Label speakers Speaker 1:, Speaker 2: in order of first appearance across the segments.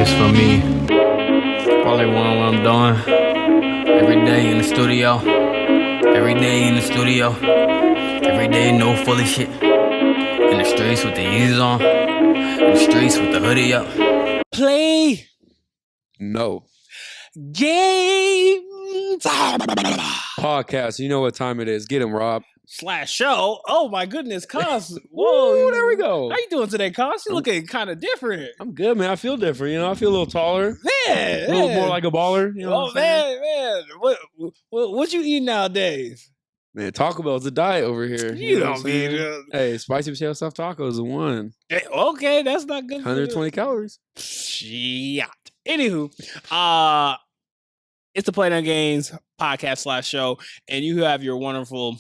Speaker 1: It's for me. Probably what I'm doing. Every day in the studio. Every day in the studio. Every day no fully shit. In the streets with the Yeezys on. In the streets with the hoodie up.
Speaker 2: Play
Speaker 3: No.
Speaker 2: game
Speaker 3: Podcast. You know what time it is. Get him, Rob.
Speaker 2: slash show. Oh my goodness, Cos.
Speaker 3: Whoa,
Speaker 2: Whoa,
Speaker 3: there we go.
Speaker 2: How you doing today, Cos? You looking kind of different.
Speaker 3: I'm good, man. I feel different. I feel a little taller.
Speaker 2: Man,
Speaker 3: A little more like a baller.
Speaker 2: oh man. What you eat nowadays?
Speaker 3: Man, Taco Bell's a diet over here.
Speaker 2: You
Speaker 3: know
Speaker 2: don't
Speaker 3: what I'm saying?
Speaker 2: mean
Speaker 3: Hey, spicy potato stuffed tacos is one.
Speaker 2: okay, that's not good.
Speaker 3: 120 calories.
Speaker 2: Shit. Anywho, it's the Play No Games podcast slash show, and you have your wonderful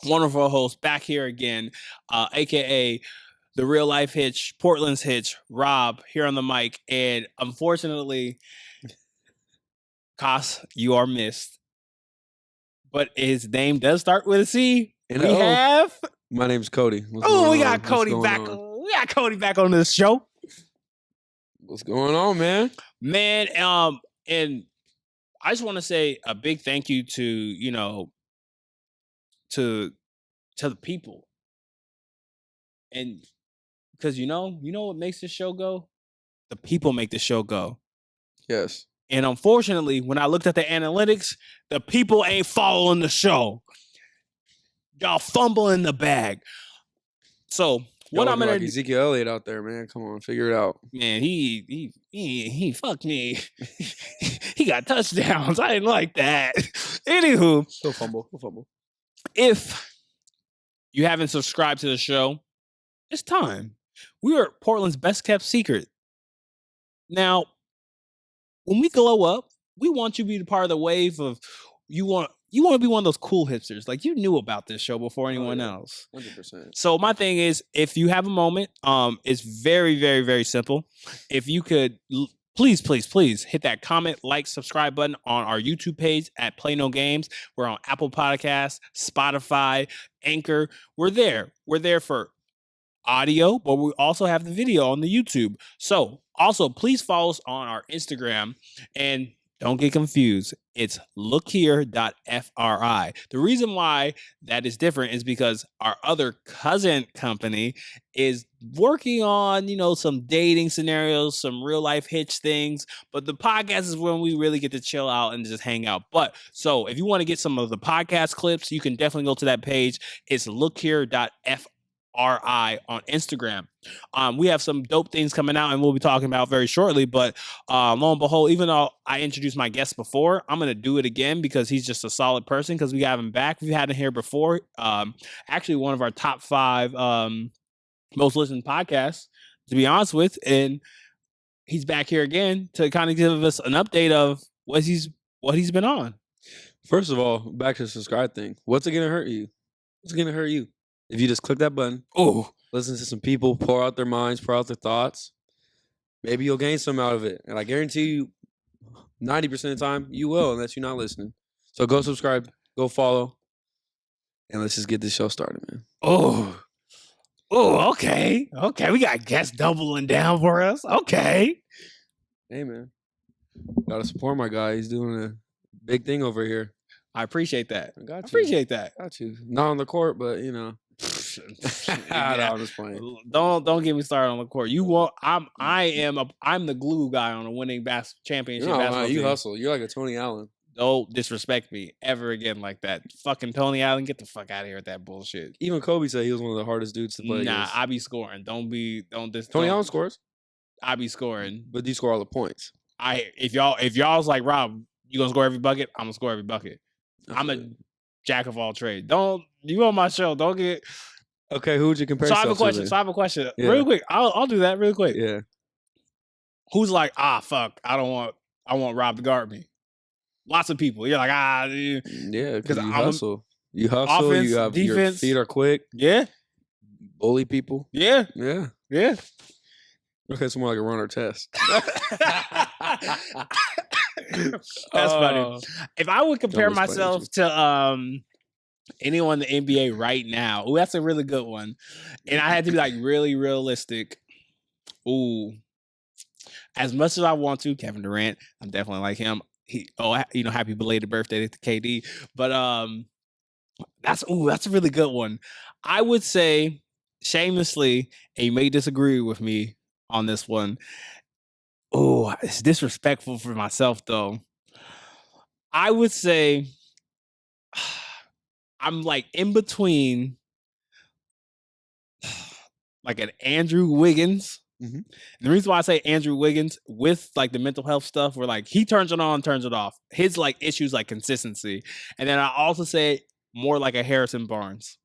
Speaker 2: host back here again, aka the real life Hitch, Portland's Hitch, Rob here on the mic, and unfortunately, Cos, you are missed. But his name does start with a C.
Speaker 3: And
Speaker 2: we have.
Speaker 3: My name's Cody.
Speaker 2: We got Cody back. We got Cody back on this show.
Speaker 3: What's going on, man?
Speaker 2: Man, and I just want to say a big thank you to to the people, and because you know what makes this show go, the people make the show go.
Speaker 3: Yes.
Speaker 2: And unfortunately, when I looked at the analytics, the people ain't following the show. Y'all fumbling the bag. So what I'm gonna
Speaker 3: like Ezekiel Elliott out there, man. Come on, figure it out.
Speaker 2: Man, he fucked me. He got touchdowns. I didn't like that. Anywho,
Speaker 3: Go fumble.
Speaker 2: If you haven't subscribed to the show, it's time. We are Portland's best kept secret. Now, when we glow up, we want you to be part of the wave of you want to be one of those cool hipsters. Like you knew about this show before anyone else.
Speaker 3: 100%.
Speaker 2: So my thing is, if you have a moment, it's very, very, very simple. If you could please hit that comment, like, subscribe button on our YouTube page at Play No Games. We're on Apple Podcasts, Spotify, Anchor. We're there. We're there for audio, but we also have the video on the YouTube. So also please follow us on our Instagram, and don't get confused. It's lookhere.fri. The reason why that is different is because our other cousin company is working on, some dating scenarios, some real life hitch things. But the podcast is when we really get to chill out and just hang out. But so if you want to get some of the podcast clips, you can definitely go to that page. It's lookhere.fri on Instagram. We have some dope things coming out and we'll be talking about very shortly, but lo and behold, even though I introduced my guest before, I'm going to do it again because he's just a solid person, because we got him back. We've had him here before. Actually one of our top 5 most listened podcasts, to be honest with, and he's back here again to kind of give us an update of what he's been on.
Speaker 3: First of all, back to the subscribe thing. What's it going to hurt you? What's going to hurt you? If you just click that button, listen to some people pour out their minds, pour out their thoughts, maybe you'll gain some out of it. And I guarantee you 90% of the time you will, unless you're not listening. So go subscribe, go follow, and let's just get this show started, man.
Speaker 2: Okay. We got guests doubling down for us. Okay.
Speaker 3: Hey, man. Gotta support my guy. He's doing a big thing over here.
Speaker 2: I appreciate that.
Speaker 3: I got you.
Speaker 2: Appreciate that.
Speaker 3: Got you. Not on the court, but
Speaker 2: Yeah.
Speaker 3: No, I'm just playing.
Speaker 2: Don't get me started on the court. I'm the glue guy on a winning championship basketball
Speaker 3: You
Speaker 2: team.
Speaker 3: hustle. You're like a Tony Allen.
Speaker 2: Don't disrespect me ever again like that. Fucking Tony Allen, get the fuck out of here with that bullshit.
Speaker 3: Even Kobe said he was one of the hardest dudes to play against.
Speaker 2: I be scoring. Tony
Speaker 3: Allen scores.
Speaker 2: I be scoring.
Speaker 3: But you score all the points.
Speaker 2: If y'all's like, Rob, you gonna score every bucket? I'm gonna score every bucket. I'm a jack of all trades. You on my show? Don't get.
Speaker 3: Okay, who would you compare?
Speaker 2: So I have a question.
Speaker 3: Yeah.
Speaker 2: Real quick. I'll do that real quick.
Speaker 3: Yeah.
Speaker 2: Who's like, fuck, I want Rob to guard me? Lots of people. You're like,
Speaker 3: yeah, because you hustle. You hustle.
Speaker 2: Offense,
Speaker 3: you have
Speaker 2: defense.
Speaker 3: Your feet are quick.
Speaker 2: Yeah.
Speaker 3: Bully people.
Speaker 2: Yeah.
Speaker 3: Yeah.
Speaker 2: Yeah.
Speaker 3: Okay, it's more like a runner test.
Speaker 2: That's funny. If I would compare myself to anyone in the NBA right now, that's a really good one. And I had to be like really realistic. Ooh. As much as I want to, Kevin Durant, I'm definitely like him. Happy belated birthday to KD. But that's a really good one. I would say shamelessly, and you may disagree with me on this one. Oh, it's disrespectful for myself though. I would say I'm like in between like an Andrew Wiggins.
Speaker 3: Mhm.
Speaker 2: And the reason why I say Andrew Wiggins with like the mental health stuff, where like he turns it on, turns it off. His like issues like consistency. And then I also say more like a Harrison Barnes.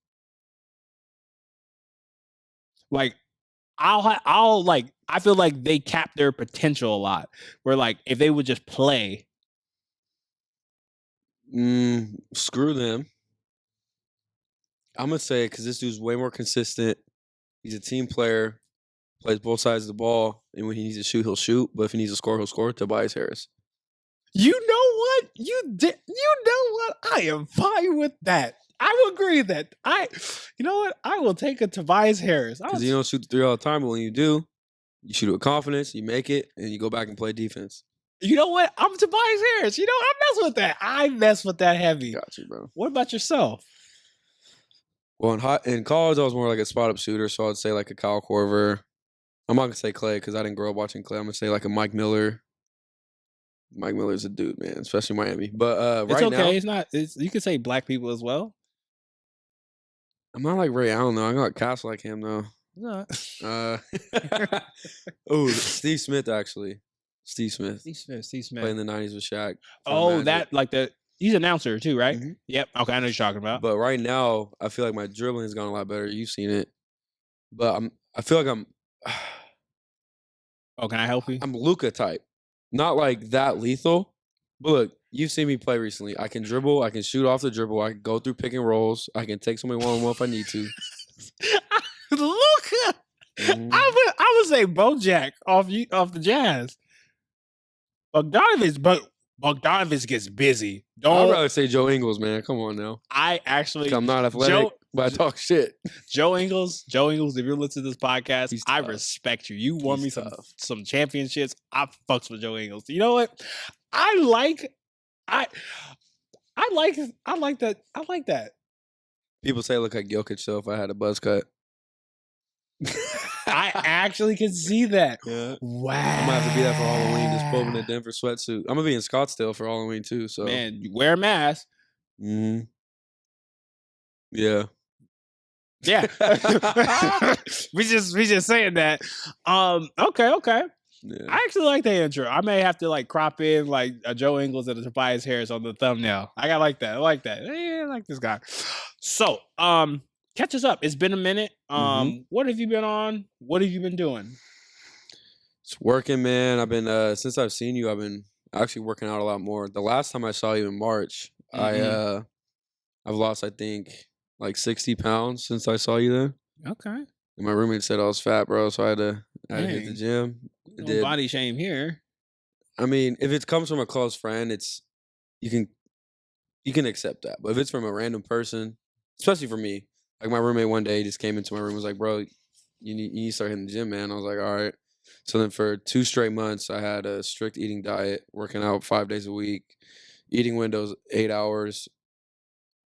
Speaker 2: Like I'll like I feel like they cap their potential a lot. Where like if they would just play.
Speaker 3: Screw them. I'm gonna say because this dude's way more consistent. He's a team player, plays both sides of the ball, and when he needs to shoot, he'll shoot. But if he needs to score, he'll score. Tobias Harris.
Speaker 2: You know what? You know what? I am fine with that. I will agree that you know what? I will take a Tobias Harris.
Speaker 3: Because you don't shoot the three all the time, but when you do, you shoot it with confidence, you make it, and you go back and play defense.
Speaker 2: You know what? I'm Tobias Harris. You know, I mess with that. I mess with that heavy.
Speaker 3: Got you, bro.
Speaker 2: What about yourself?
Speaker 3: Well, in college, I was more like a spot up shooter, so I'd say like a Kyle Korver. I'm not gonna say Clay because I didn't grow up watching Clay. I'm gonna say like a Mike Miller. Mike Miller's a dude, man, especially Miami. But
Speaker 2: It's
Speaker 3: right
Speaker 2: okay.
Speaker 3: now,
Speaker 2: It's not. You can say black people as well.
Speaker 3: I'm not like Ray Allen though. I got cast like him though.
Speaker 2: No.
Speaker 3: Oh, Steve Smith actually. Steve Smith.
Speaker 2: Steve Smith.
Speaker 3: Played in the 90s with Shaq.
Speaker 2: Oh, that like he's an announcer too, right?
Speaker 3: Mhm.
Speaker 2: Yep. Okay, I know what you're talking about.
Speaker 3: But right now, I feel like my dribbling has gone a lot better. You've seen it. But I feel like I'm
Speaker 2: Oh, can I help you?
Speaker 3: I'm Luka type. Not like that lethal. But look, you've seen me play recently. I can dribble, I can shoot off the dribble, I can go through pick and rolls, I can take somebody one-on-one if I need to.
Speaker 2: Luka.
Speaker 3: Mhm.
Speaker 2: I would say Bojack off the Jazz. Bogdanovich gets busy.
Speaker 3: I'd rather say Joe Ingles, man. Come on now.
Speaker 2: I actually
Speaker 3: I'm not athletic, but I talk shit.
Speaker 2: Joe Ingles, if you're listening to this podcast,
Speaker 3: He's
Speaker 2: I
Speaker 3: tough.
Speaker 2: respect you. You won
Speaker 3: He's
Speaker 2: me
Speaker 3: tough.
Speaker 2: some championships. I fucks with Joe Ingles. You know what? I like that.
Speaker 3: People say I look like Jokic, so if I had a buzz cut.
Speaker 2: I actually can see that.
Speaker 3: Yeah.
Speaker 2: Wow.
Speaker 3: I'm gonna have to be that for Halloween. Just pull up in a Denver sweatsuit. I'm gonna be in Scottsdale for Halloween too. So
Speaker 2: Man, you wear a mask.
Speaker 3: Mhm. Yeah.
Speaker 2: Yeah. we just saying that. Okay.
Speaker 3: Yeah.
Speaker 2: I actually like that intro. I may have to like crop in like a Joe Ingles and a Tobias Harris on the thumbnail. I like that. Yeah, I like this guy. So, catch us up. It's been a minute. What have you been on? What have you been doing?
Speaker 3: It's working, man. I've been since I've seen you, I've been actually working out a lot more. The last time I saw you in March, I've lost I think like 60 pounds since I saw you then.
Speaker 2: Okay.
Speaker 3: And my roommate said I was fat, bro, so I had to hit the gym.
Speaker 2: No body shame here.
Speaker 3: I mean, if it comes from a close friend, it's you can accept that. But if it's from a random person, especially for me, like my roommate one day just came into my room and was like, "Bro, you need to start hitting the gym, man." I was like, "All right." So then for 2 straight months, I had a strict eating diet, working out 5 days a week, eating windows 8 hours,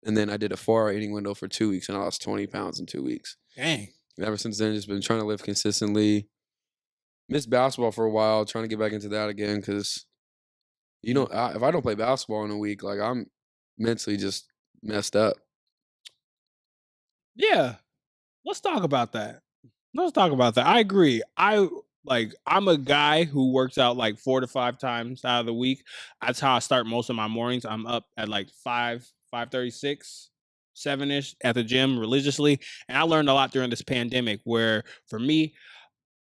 Speaker 3: and then I did a 4-hour eating window for 2 weeks, and I lost 20 pounds in 2 weeks.
Speaker 2: Dang.
Speaker 3: And ever since then, just been trying to live consistently. Missed basketball for a while, trying to get back into that again because, if I don't play basketball in a week, like I'm mentally just messed up.
Speaker 2: Yeah. Let's talk about that. I agree. I'm a guy who works out like 4 to 5 times out of the week. That's how I start most of my mornings. I'm up at like 5:36, 7ish at the gym religiously. And I learned a lot during this pandemic where for me,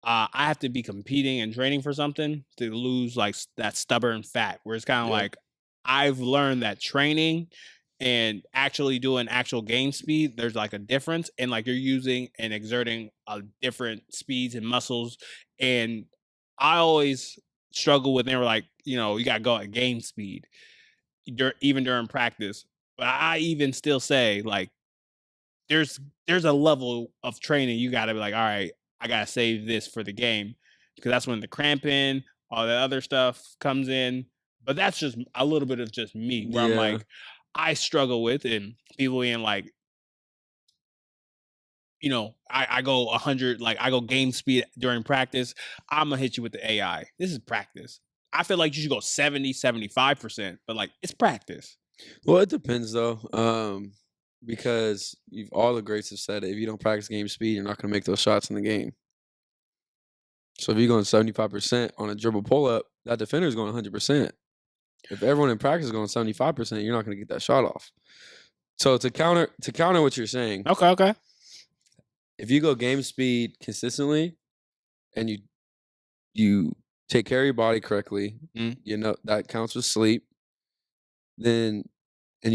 Speaker 2: I have to be competing and training for something to lose like that stubborn fat. Where it's kind of
Speaker 3: Yeah.
Speaker 2: like I've learned that training and actually doing actual game speed, there's like a difference, and like you're using and exerting different speeds and muscles. And I always struggle with. They were like, you gotta go at game speed, even during practice. But I even still say like, there's a level of training you gotta be like, all right, I gotta save this for the game because that's when the cramping, all the other stuff comes in. But that's just a little bit of just me, where I'm
Speaker 3: Yeah.
Speaker 2: like, I struggle with, and people being like, I go 100, like I go game speed during practice. I'm gonna hit you with the AI. This is practice. I feel like you should go 70, 75%, but like it's practice.
Speaker 3: Well, it depends though, because all the greats have said it. If you don't practice game speed, you're not going to make those shots in the game. So if you're going 75% on a dribble pull up, that defender is going 100%. If everyone in practice is going 75%, you're not going to get that shot off. So to counter what you're saying,
Speaker 2: Okay.
Speaker 3: if you go game speed consistently, and you take care of your body correctly, that counts as sleep. Then, and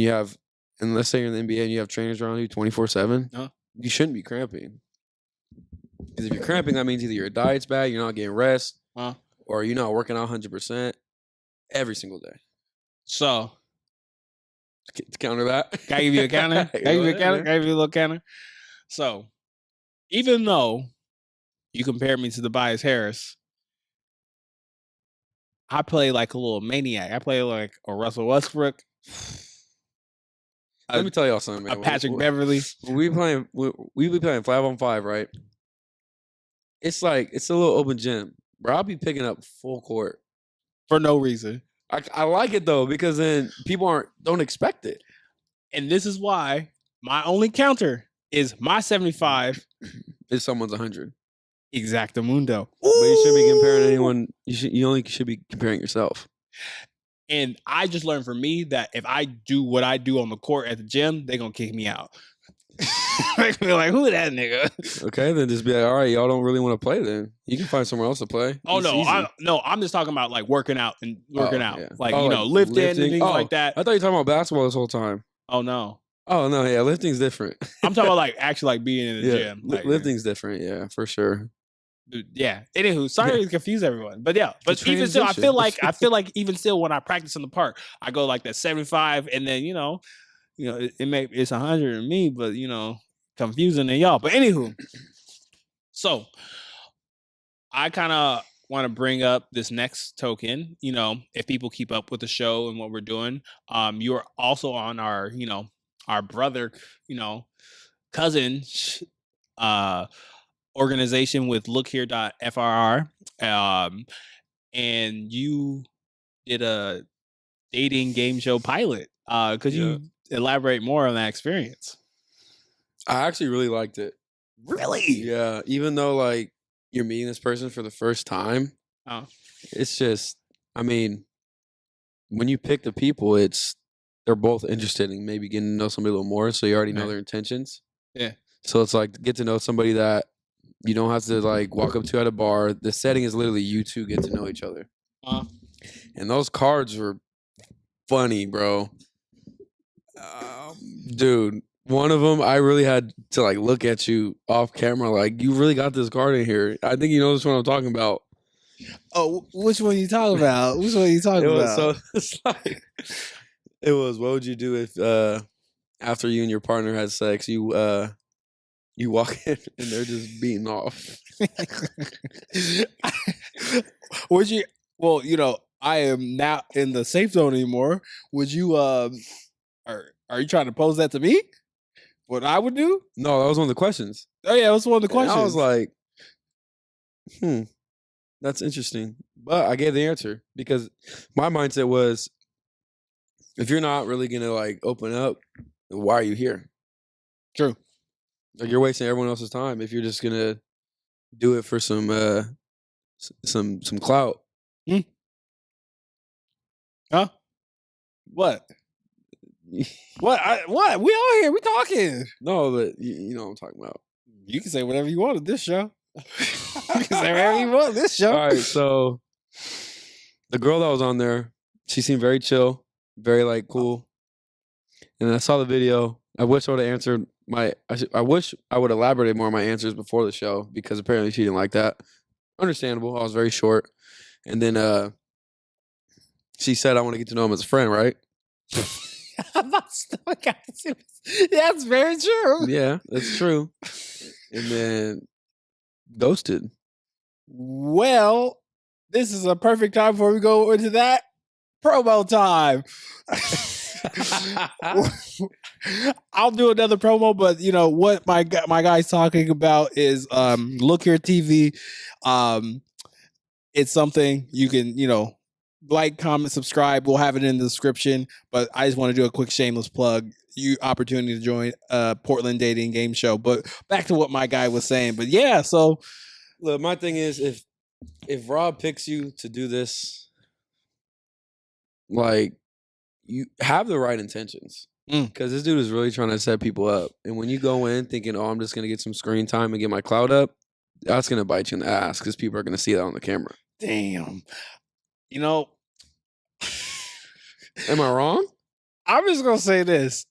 Speaker 3: let's say you're in the NBA and you have trainers around you 24/7, you shouldn't be cramping. Because if you're cramping, that means either your diet's bad, you're not getting rest, or you're not working out 100% every single day.
Speaker 2: So
Speaker 3: to counter that,
Speaker 2: can I give you a counter? Can I give you a little counter? So even though you compare me to Tobias Harris, I play like a little maniac. I play like a Russell Westbrook.
Speaker 3: Let me tell y'all something, man.
Speaker 2: A Patrick Beverly.
Speaker 3: We be playing 5-on-5, right? It's like it's a little open gym, bro. I'll be picking up full court
Speaker 2: for no reason.
Speaker 3: I like it though, because then people don't expect it.
Speaker 2: And this is why my only counter is my 75
Speaker 3: is someone's 100.
Speaker 2: Exactamundo.
Speaker 3: But you shouldn't be comparing anyone. You only should be comparing yourself.
Speaker 2: And I just learned from me that if I do what I do on the court at the gym, they're gonna kick me out. They're gonna be like, who that nigga?
Speaker 3: Okay, then just be like, all right, y'all don't really want to play then. You can find somewhere else to play.
Speaker 2: Oh, no, I'm just talking about like working out.
Speaker 3: Yeah.
Speaker 2: Like, lifting and things like that.
Speaker 3: I thought you were talking about basketball this whole time.
Speaker 2: Oh no.
Speaker 3: Oh no, yeah, lifting's different.
Speaker 2: I'm talking about like actually like being in the gym. Like,
Speaker 3: lifting's different, yeah, for sure.
Speaker 2: Dude, yeah. Anywho, sorry to confuse everyone. But yeah, but even still, I feel like even still when I practice in the park, I go like that 75, and then it's 100 in me, but confusing in y'all. But anywho, so I kind of want to bring up this next token. If people keep up with the show and what we're doing, you're also on our our brother, cousin organization with lookhere.frr, and you did a dating game show pilot. Could you elaborate more on that experience?
Speaker 3: I actually really liked it.
Speaker 2: Really?
Speaker 3: Yeah. Even though like you're meeting this person for the first time, it's just, I mean, when you pick the people, they're both interested in maybe getting to know somebody a little more, so you already know their intentions.
Speaker 2: Yeah.
Speaker 3: So it's like get to know somebody that you don't have to like walk up to at a bar. The setting is literally you two get to know each other. And those cards were funny, bro. Dude, one of them, I really had to like look at you off camera. Like, you really got this card in here. I think you know which one I'm talking about.
Speaker 2: Oh, which one you talking about? Which one you talking about?
Speaker 3: So it's like, it was, what would you do if after you and your partner had sex, you walk in and they're just beating off?
Speaker 2: Would you? Well, I am not in the safe zone anymore. Would you? Are you trying to pose that to me? What I would do?
Speaker 3: No, that was one of the questions.
Speaker 2: Oh yeah, that was one of the questions.
Speaker 3: And I was like, that's interesting. But I gave the answer because my mindset was, if you're not really gonna like open up, why are you here?
Speaker 2: True.
Speaker 3: Like, you're wasting everyone else's time if you're just gonna do it for some clout.
Speaker 2: Huh? What? What? We all here. We talking.
Speaker 3: No, but you know what I'm talking about.
Speaker 2: You can say whatever you want at this show. You can say whatever you want at this show.
Speaker 3: All right, so the girl that was on there, she seemed very chill, very like cool. And I saw the video. I wish I would have answered I wish I would elaborate more on my answers before the show, because apparently she didn't like that. Understandable. I was very short. And then she said, I want to get to know him as a friend, right?
Speaker 2: That's very true.
Speaker 3: Yeah, that's true. And then ghosted.
Speaker 2: Well, this is a perfect time before we go into that promo time. I'll do another promo, but you know what my guy's talking about is Look Here TV. It's something you can, you know, like, comment, subscribe. We'll have it in the description. But I just want to do a quick shameless plug. You opportunity to join Portland dating game show. But back to what my guy was saying. But yeah, so
Speaker 3: look, my thing is if Rob picks you to do this, like, you have the right intentions. Because this dude is really trying to set people up. And when you go in thinking, oh, I'm just going to get some screen time and get my clout up, that's going to bite you in the ass because people are going to see that on the camera.
Speaker 2: Damn. You know,
Speaker 3: am I wrong?
Speaker 2: I'm just going to say this.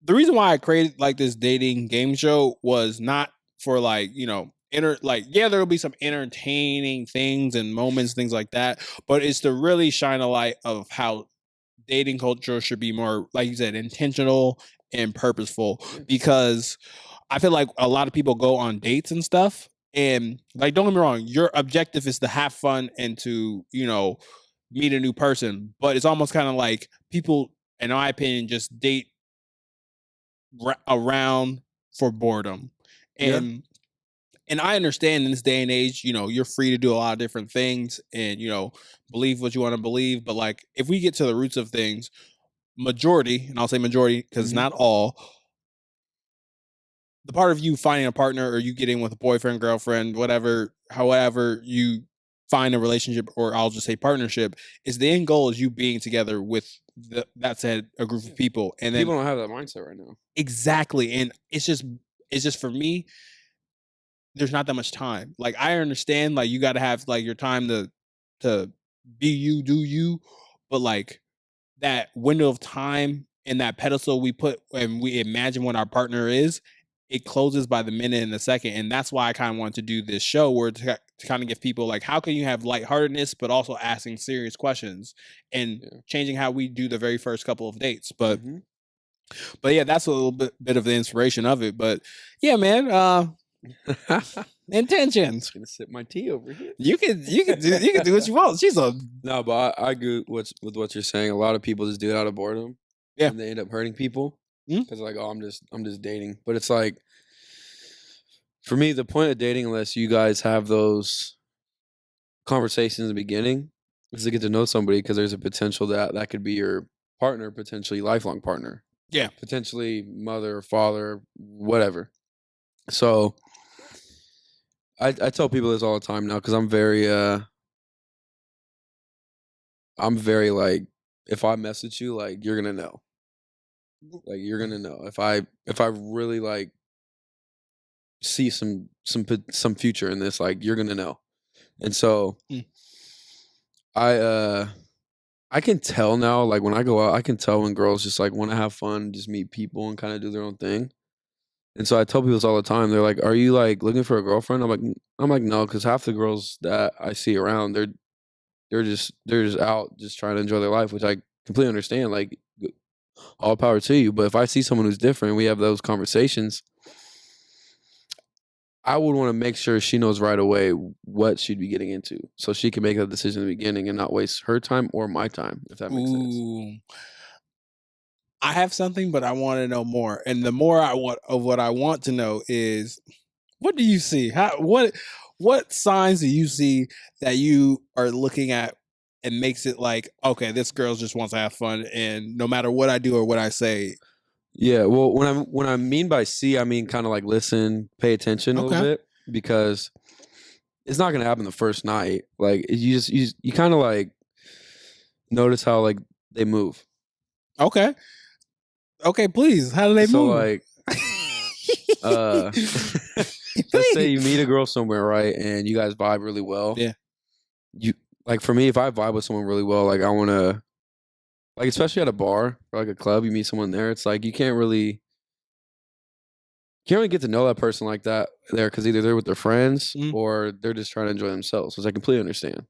Speaker 2: The reason why I created like this dating game show was not for like, you know, yeah, there will be some entertaining things and moments, things like that, but it's to really shine a light of how dating culture should be more, like you said, intentional and purposeful. Because I feel like a lot of people go on dates and stuff, and like, don't get me wrong, your objective is to have fun and to, you know, meet a new person, but it's almost kind of like people, in my opinion, just date around for boredom. And I understand in this day and age, you know, you're free to do a lot of different things and, you know, believe what you want to believe. But like, if we get to the roots of things, majority, and I'll say majority because it's not all, the part of you finding a partner or you getting with a boyfriend, girlfriend, whatever, however you find a relationship, or I'll just say partnership, is the end goal is you being together with that said a group of people. And then
Speaker 3: people don't have that mindset right now.
Speaker 2: Exactly. And it's just for me, there's not that much time. Like, I understand, like, you got to have like your time to be you, do you, but like that window of time and that pedestal we put and we imagine what our partner is, it closes by the minute and the second. And that's why I kind of want to do this show, where to kind of give people like, how can you have lightheartedness but also asking serious questions and changing how we do the very first couple of dates. But yeah, that's a little bit of the inspiration of it. But yeah, man, intentions.
Speaker 3: I'm gonna sip my tea over here.
Speaker 2: You can do what you want.
Speaker 3: No, but I agree with what you're saying. A lot of people just do it out of boredom.
Speaker 2: Yeah.
Speaker 3: And they end up hurting people. Because like, oh, I'm just dating. But it's like, for me, the point of dating, unless you guys have those conversations in the beginning, is to get to know somebody, because there's a potential that could be your partner, potentially lifelong partner.
Speaker 2: Yeah.
Speaker 3: Potentially mother, father, whatever. So I tell people this all the time now, because I'm very like, if I message you, like, you're gonna know. Like, you're gonna know if I really like see some future in this, like, you're gonna know. And so I can tell now, like, when I go out, I can tell when girls just like want to have fun, just meet people and kind of do their own thing. And so I tell people this all the time. They're like, "Are you like looking for a girlfriend?" I'm like, no, because half the girls that I see around, they're just out just trying to enjoy their life, which I completely understand. Like, all power to you. But if I see someone who's different, we have those conversations, I would want to make sure she knows right away what she'd be getting into, so she can make a decision in the beginning and not waste her time or my time, if that makes sense.
Speaker 2: I have something, but I want to know more. And the more what I want to know is, what do you see? What signs do you see that you are looking at and makes it like, okay, this girl just wants to have fun, and no matter what I do or what I say.
Speaker 3: Yeah, well, when I mean by see, I mean kind of like listen, pay attention a little bit, because it's not gonna happen the first night. Like, you kind of like notice how like they move.
Speaker 2: Okay, please. How do they move?
Speaker 3: Like, let's say you meet a girl somewhere, right, and you guys vibe really well.
Speaker 2: Yeah.
Speaker 3: You, like, for me, if I vibe with someone really well, like, I want to, like, especially at a bar or like a club, you meet someone there, it's like you can't really get to know that person like that there, because either they're with their friends or they're just trying to enjoy themselves, which I completely understand.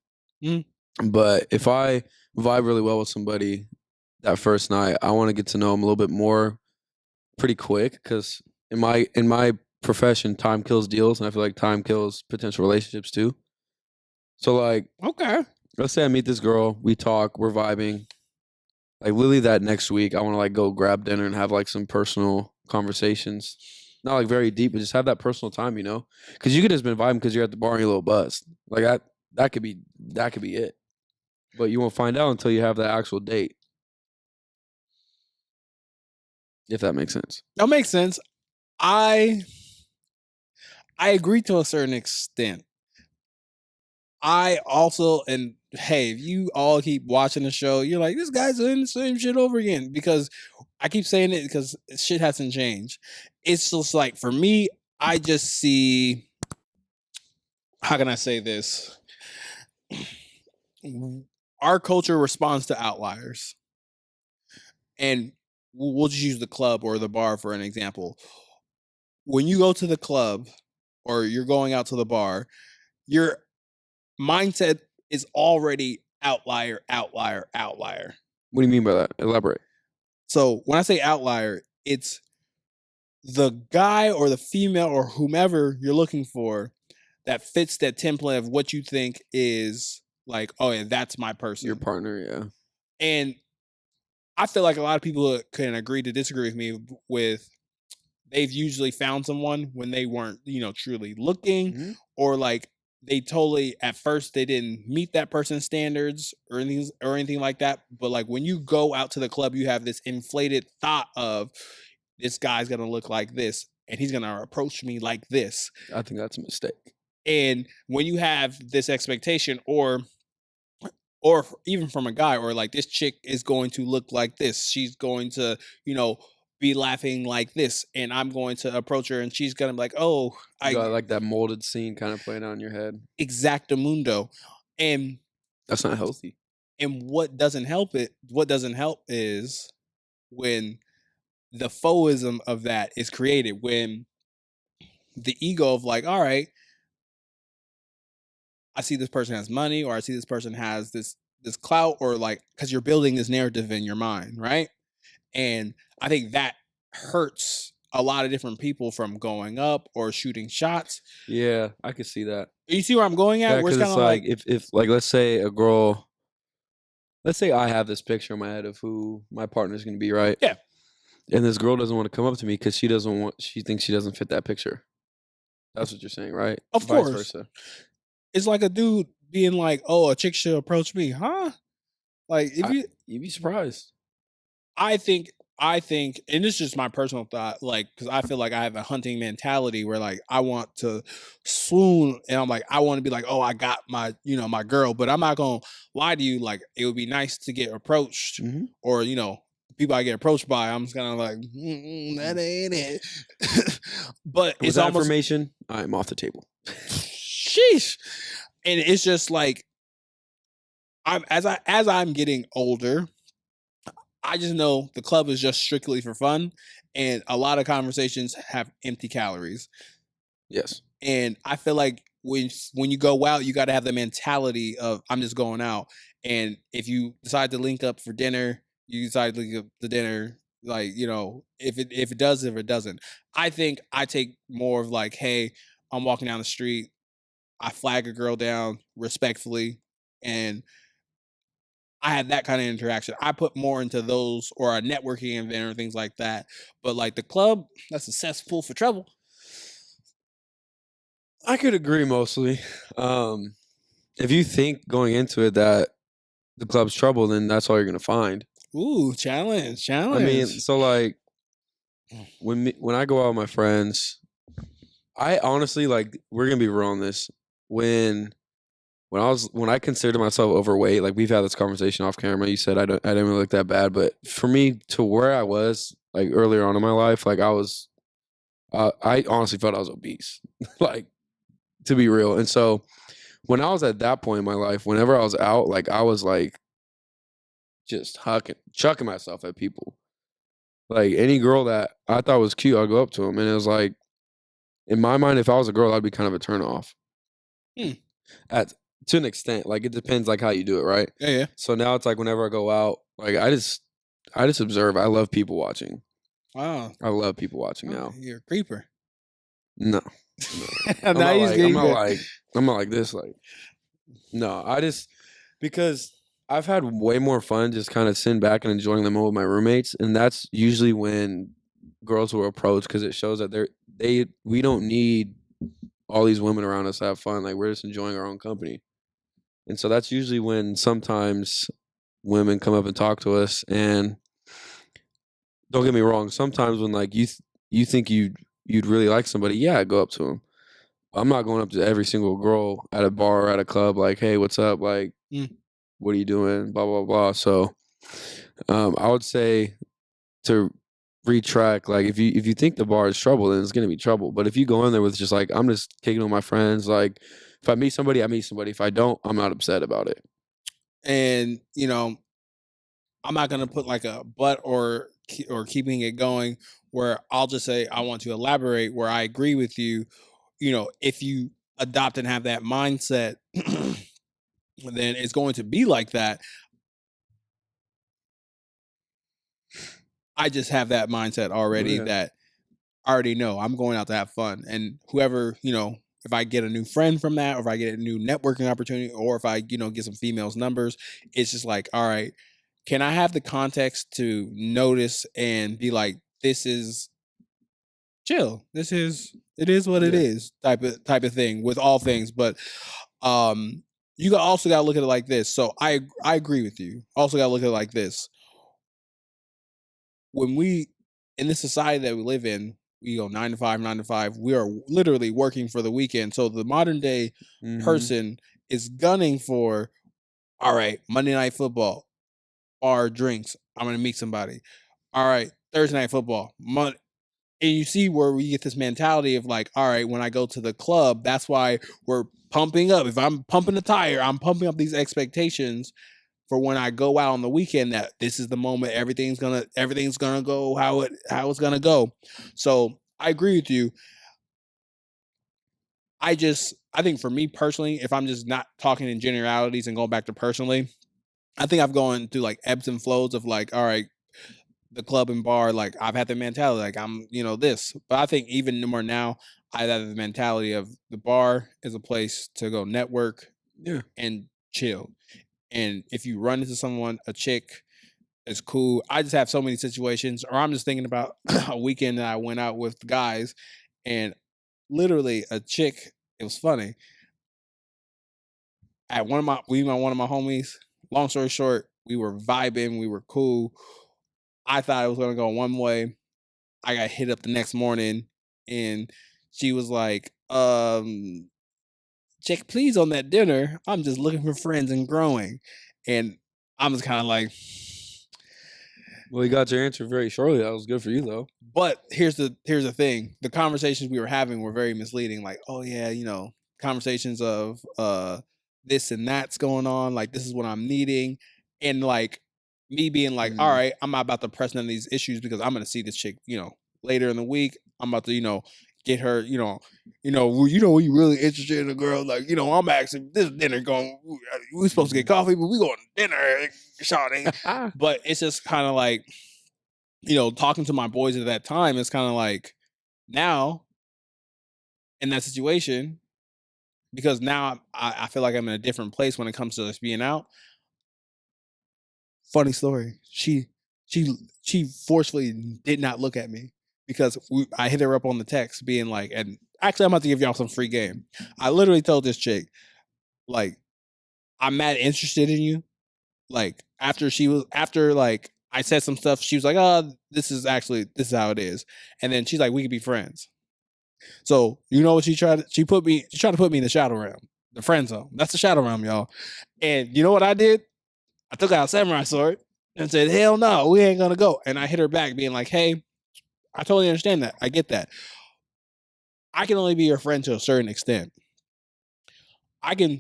Speaker 3: But if I vibe really well with somebody that first night, I want to get to know them a little bit more pretty quick, because in my profession, time kills deals, and I feel like time kills potential relationships too. So like,
Speaker 2: Okay.
Speaker 3: let's say I meet this girl, we talk, we're vibing. Like literally that next week, I want to like go grab dinner and have like some personal conversations. Not like very deep, but just have that personal time, you know? Because you could just been vibing because you're at the bar and you're a little buzzed. Like that could be it. But you won't find out until you have that actual date. If that makes sense.
Speaker 2: That makes sense. I agree to a certain extent. I also, and hey, if you all keep watching the show, you're like, this guy's doing the same shit over again. Because I keep saying it because shit hasn't changed. It's just like, for me, I just see, how can I say this? Our culture responds to outliers. And we'll just use the club or the bar for an example. When you go to the club or you're going out to the bar, your mindset is already outlier, outlier, outlier.
Speaker 3: What do you mean by that? Elaborate.
Speaker 2: So when I say outlier, it's the guy or the female or whomever you're looking for that fits that template of what you think is like, oh yeah, that's my person.
Speaker 3: Your partner, yeah.
Speaker 2: And I feel like a lot of people can agree to disagree with me with they've usually found someone when they weren't, truly looking, or like they totally at first they didn't meet that person's standards or anything like that. But like when you go out to the club, you have this inflated thought of this guy's gonna look like this and he's gonna approach me like this.
Speaker 3: I think that's a mistake.
Speaker 2: And when you have this expectation, or even from a guy, or like this chick is going to look like this, she's going to, be laughing like this, and I'm going to approach her and she's gonna be like, oh,
Speaker 3: You got like that molded scene kind of playing out in your head.
Speaker 2: exactamundo. And
Speaker 3: that's not healthy.
Speaker 2: And what doesn't help is when the foism of that is created, when the ego of like, all right, I see this person has money, or I see this person has this clout, or like, because you're building this narrative in your mind, right? And I think that hurts a lot of different people from going up or shooting shots.
Speaker 3: Yeah, I could see that.
Speaker 2: You see where I'm going at?
Speaker 3: Yeah,
Speaker 2: where it's
Speaker 3: kind of like if like let's say a girl, let's say I have this picture in my head of who my partner's gonna be, right?
Speaker 2: Yeah.
Speaker 3: And this girl doesn't want to come up to me because she thinks she doesn't fit that picture. That's what you're saying, right?
Speaker 2: Of
Speaker 3: Vice
Speaker 2: course.
Speaker 3: versa.
Speaker 2: It's like a dude being like, "Oh, a chick should approach me," huh? Like you'd
Speaker 3: be surprised.
Speaker 2: I think, and this is just my personal thought, like, because I feel like I have a hunting mentality where like I want to swoon, and I'm like, I want to be like, oh, I got my, my girl, but I'm not gonna lie to you. Like, it would be nice to get approached, or people I get approached by, I'm just kind of like, that ain't it. But
Speaker 3: with
Speaker 2: it's
Speaker 3: that
Speaker 2: almost
Speaker 3: information, I'm off the table.
Speaker 2: Sheesh. And it's just like, as I'm getting older, I just know the club is just strictly for fun, and a lot of conversations have empty calories.
Speaker 3: Yes.
Speaker 2: And I feel like when you go out, you got to have the mentality of, I'm just going out. And if you decide to link up for dinner, you decide to link up the dinner. Like, if it does, if it doesn't. I think I take more of like, hey, I'm walking down the street, I flag a girl down respectfully, and I had that kind of interaction. I put more into those, or a networking event or things like that. But like the club, that's a cesspool for trouble.
Speaker 3: I could agree mostly. If you think going into it that the club's trouble, then that's all you're gonna find.
Speaker 2: Ooh, challenge.
Speaker 3: I mean, so like when I go out with my friends, I honestly, like, we're gonna be real on this. When I considered myself overweight, like, we've had this conversation off camera. You said I didn't really look that bad, but for me, to where I was like earlier on in my life, like I honestly felt I was obese, like, to be real. And so when I was at that point in my life, whenever I was out, like I was like just chucking myself at people. Like any girl that I thought was cute, I'd go up to them, and it was like, in my mind, if I was a girl, I'd be kind of a turnoff. To an extent, like it depends, like how you do it, right?
Speaker 2: Yeah.
Speaker 3: So now it's like whenever I go out, like I just observe. I love people watching.
Speaker 2: Wow.
Speaker 3: I love people watching now.
Speaker 2: You're a creeper.
Speaker 3: No. I'm
Speaker 2: Now he's getting good.
Speaker 3: I'm not like this. Like, no, because I've had way more fun just kind of sitting back and enjoying the moment with my roommates, and that's usually when girls will approach because it shows that we don't need all these women around us to have fun. Like, we're just enjoying our own company, and so that's usually when sometimes women come up and talk to us. And don't get me wrong, sometimes when like you think you'd really like somebody, yeah, go up to them. I'm not going up to every single girl at a bar or at a club like, hey, what's up? Like, what are you doing? Blah, blah, blah. So I would say to retract, like if you think the bar is trouble, then it's gonna be trouble. But if you go in there with just like, I'm just kicking with my friends, like if I meet somebody, I meet somebody. If I don't, I'm not upset about it.
Speaker 2: And I'm not gonna put like a but or keeping it going where I'll just say I want to elaborate where I agree with you. If you adopt and have that mindset, then it's going to be like that. I just have that mindset already that I already know I'm going out to have fun. And whoever, if I get a new friend from that, or if I get a new networking opportunity, or if I, get some females' numbers, it's just like, all right, can I have the context to notice and be like, this is chill. It is what it is type of thing with all things. But you also got to look at it like this. So I agree with you. Also got to look at it like this. When we, in this society that we live in, we go 9 to 5, 9 to 5. We are literally working for the weekend. So the modern day person is gunning for, all right, Monday night football, bar drinks. I'm going to meet somebody. All right, Thursday night football. And you see where we get this mentality of like, all right, when I go to the club, that's why we're pumping up. If I'm pumping the tire, I'm pumping up these expectations for when I go out on the weekend, that this is the moment everything's gonna go how it's gonna go. So I agree with you. I think for me personally, if I'm just not talking in generalities and going back to personally, I think I've gone through like ebbs and flows of like, all right, the club and bar, like I've had the mentality like I'm, this. But I think even more now, I have the mentality of the bar is a place to go network and chill. And if you run into someone, a chick, it's cool. I just have so many situations, or I'm just thinking about a weekend that I went out with guys, and literally a chick. It was funny. At one of my homies. Long story short, we were vibing, we were cool. I thought it was gonna go one way. I got hit up the next morning, and she was like, check please on that dinner. I'm just looking for friends and growing. And I'm just kind of like,
Speaker 3: well, you got your answer very shortly. That was good for you though.
Speaker 2: But here's the thing. The conversations we were having were very misleading. Like, oh yeah, conversations of this and that's going on, like this is what I'm needing. And like me being like, all right, I'm not about to press none of these issues because I'm gonna see this chick, later in the week. I'm about to, get her, we really interested in a girl. Like, I'm actually this dinner going. We supposed to get coffee, but we going to dinner, shawty. But it's just kind of like, talking to my boys at that time, it's kind of like now in that situation, because now I feel like I'm in a different place when it comes to us being out. Funny story. She forcefully did not look at me because I hit her up on the text being like, and actually I'm about to give y'all some free game. I literally told this chick, like, I'm mad interested in you. Like after like I said some stuff, she was like, oh, this is how it is. And then she's like, we could be friends. So you know what she tried to put me in the shadow realm, the friend zone. That's the shadow realm, y'all. And you know what I did? I took out a samurai sword and said, hell no, we ain't gonna go. And I hit her back being like, hey, I totally understand that. I get that. I can only be your friend to a certain extent. I do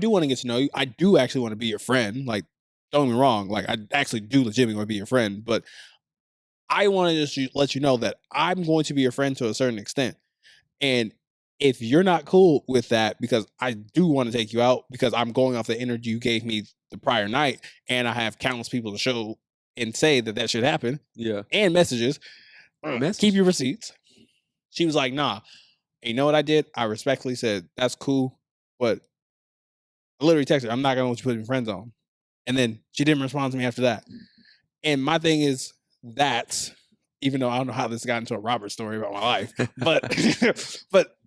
Speaker 2: want to get to know you. I do actually want to be your friend. Like, don't get me wrong. Like, I actually do legitimately want to be your friend, but I want to just let you know that I'm going to be your friend to a certain extent. And if you're not cool with that, because I do want to take you out because I'm going off the energy you gave me the prior night, and I have countless people to show and say that should happen.
Speaker 3: Yeah.
Speaker 2: And messages. Keep your receipts. She was like, nah, And you know what I did? I respectfully said, "That's cool," but I literally texted her, "I'm not gonna let you put me in friend zone." And then she didn't respond to me after that. And my thing is that, even though I don't know how this got into a Robert story about my life, but but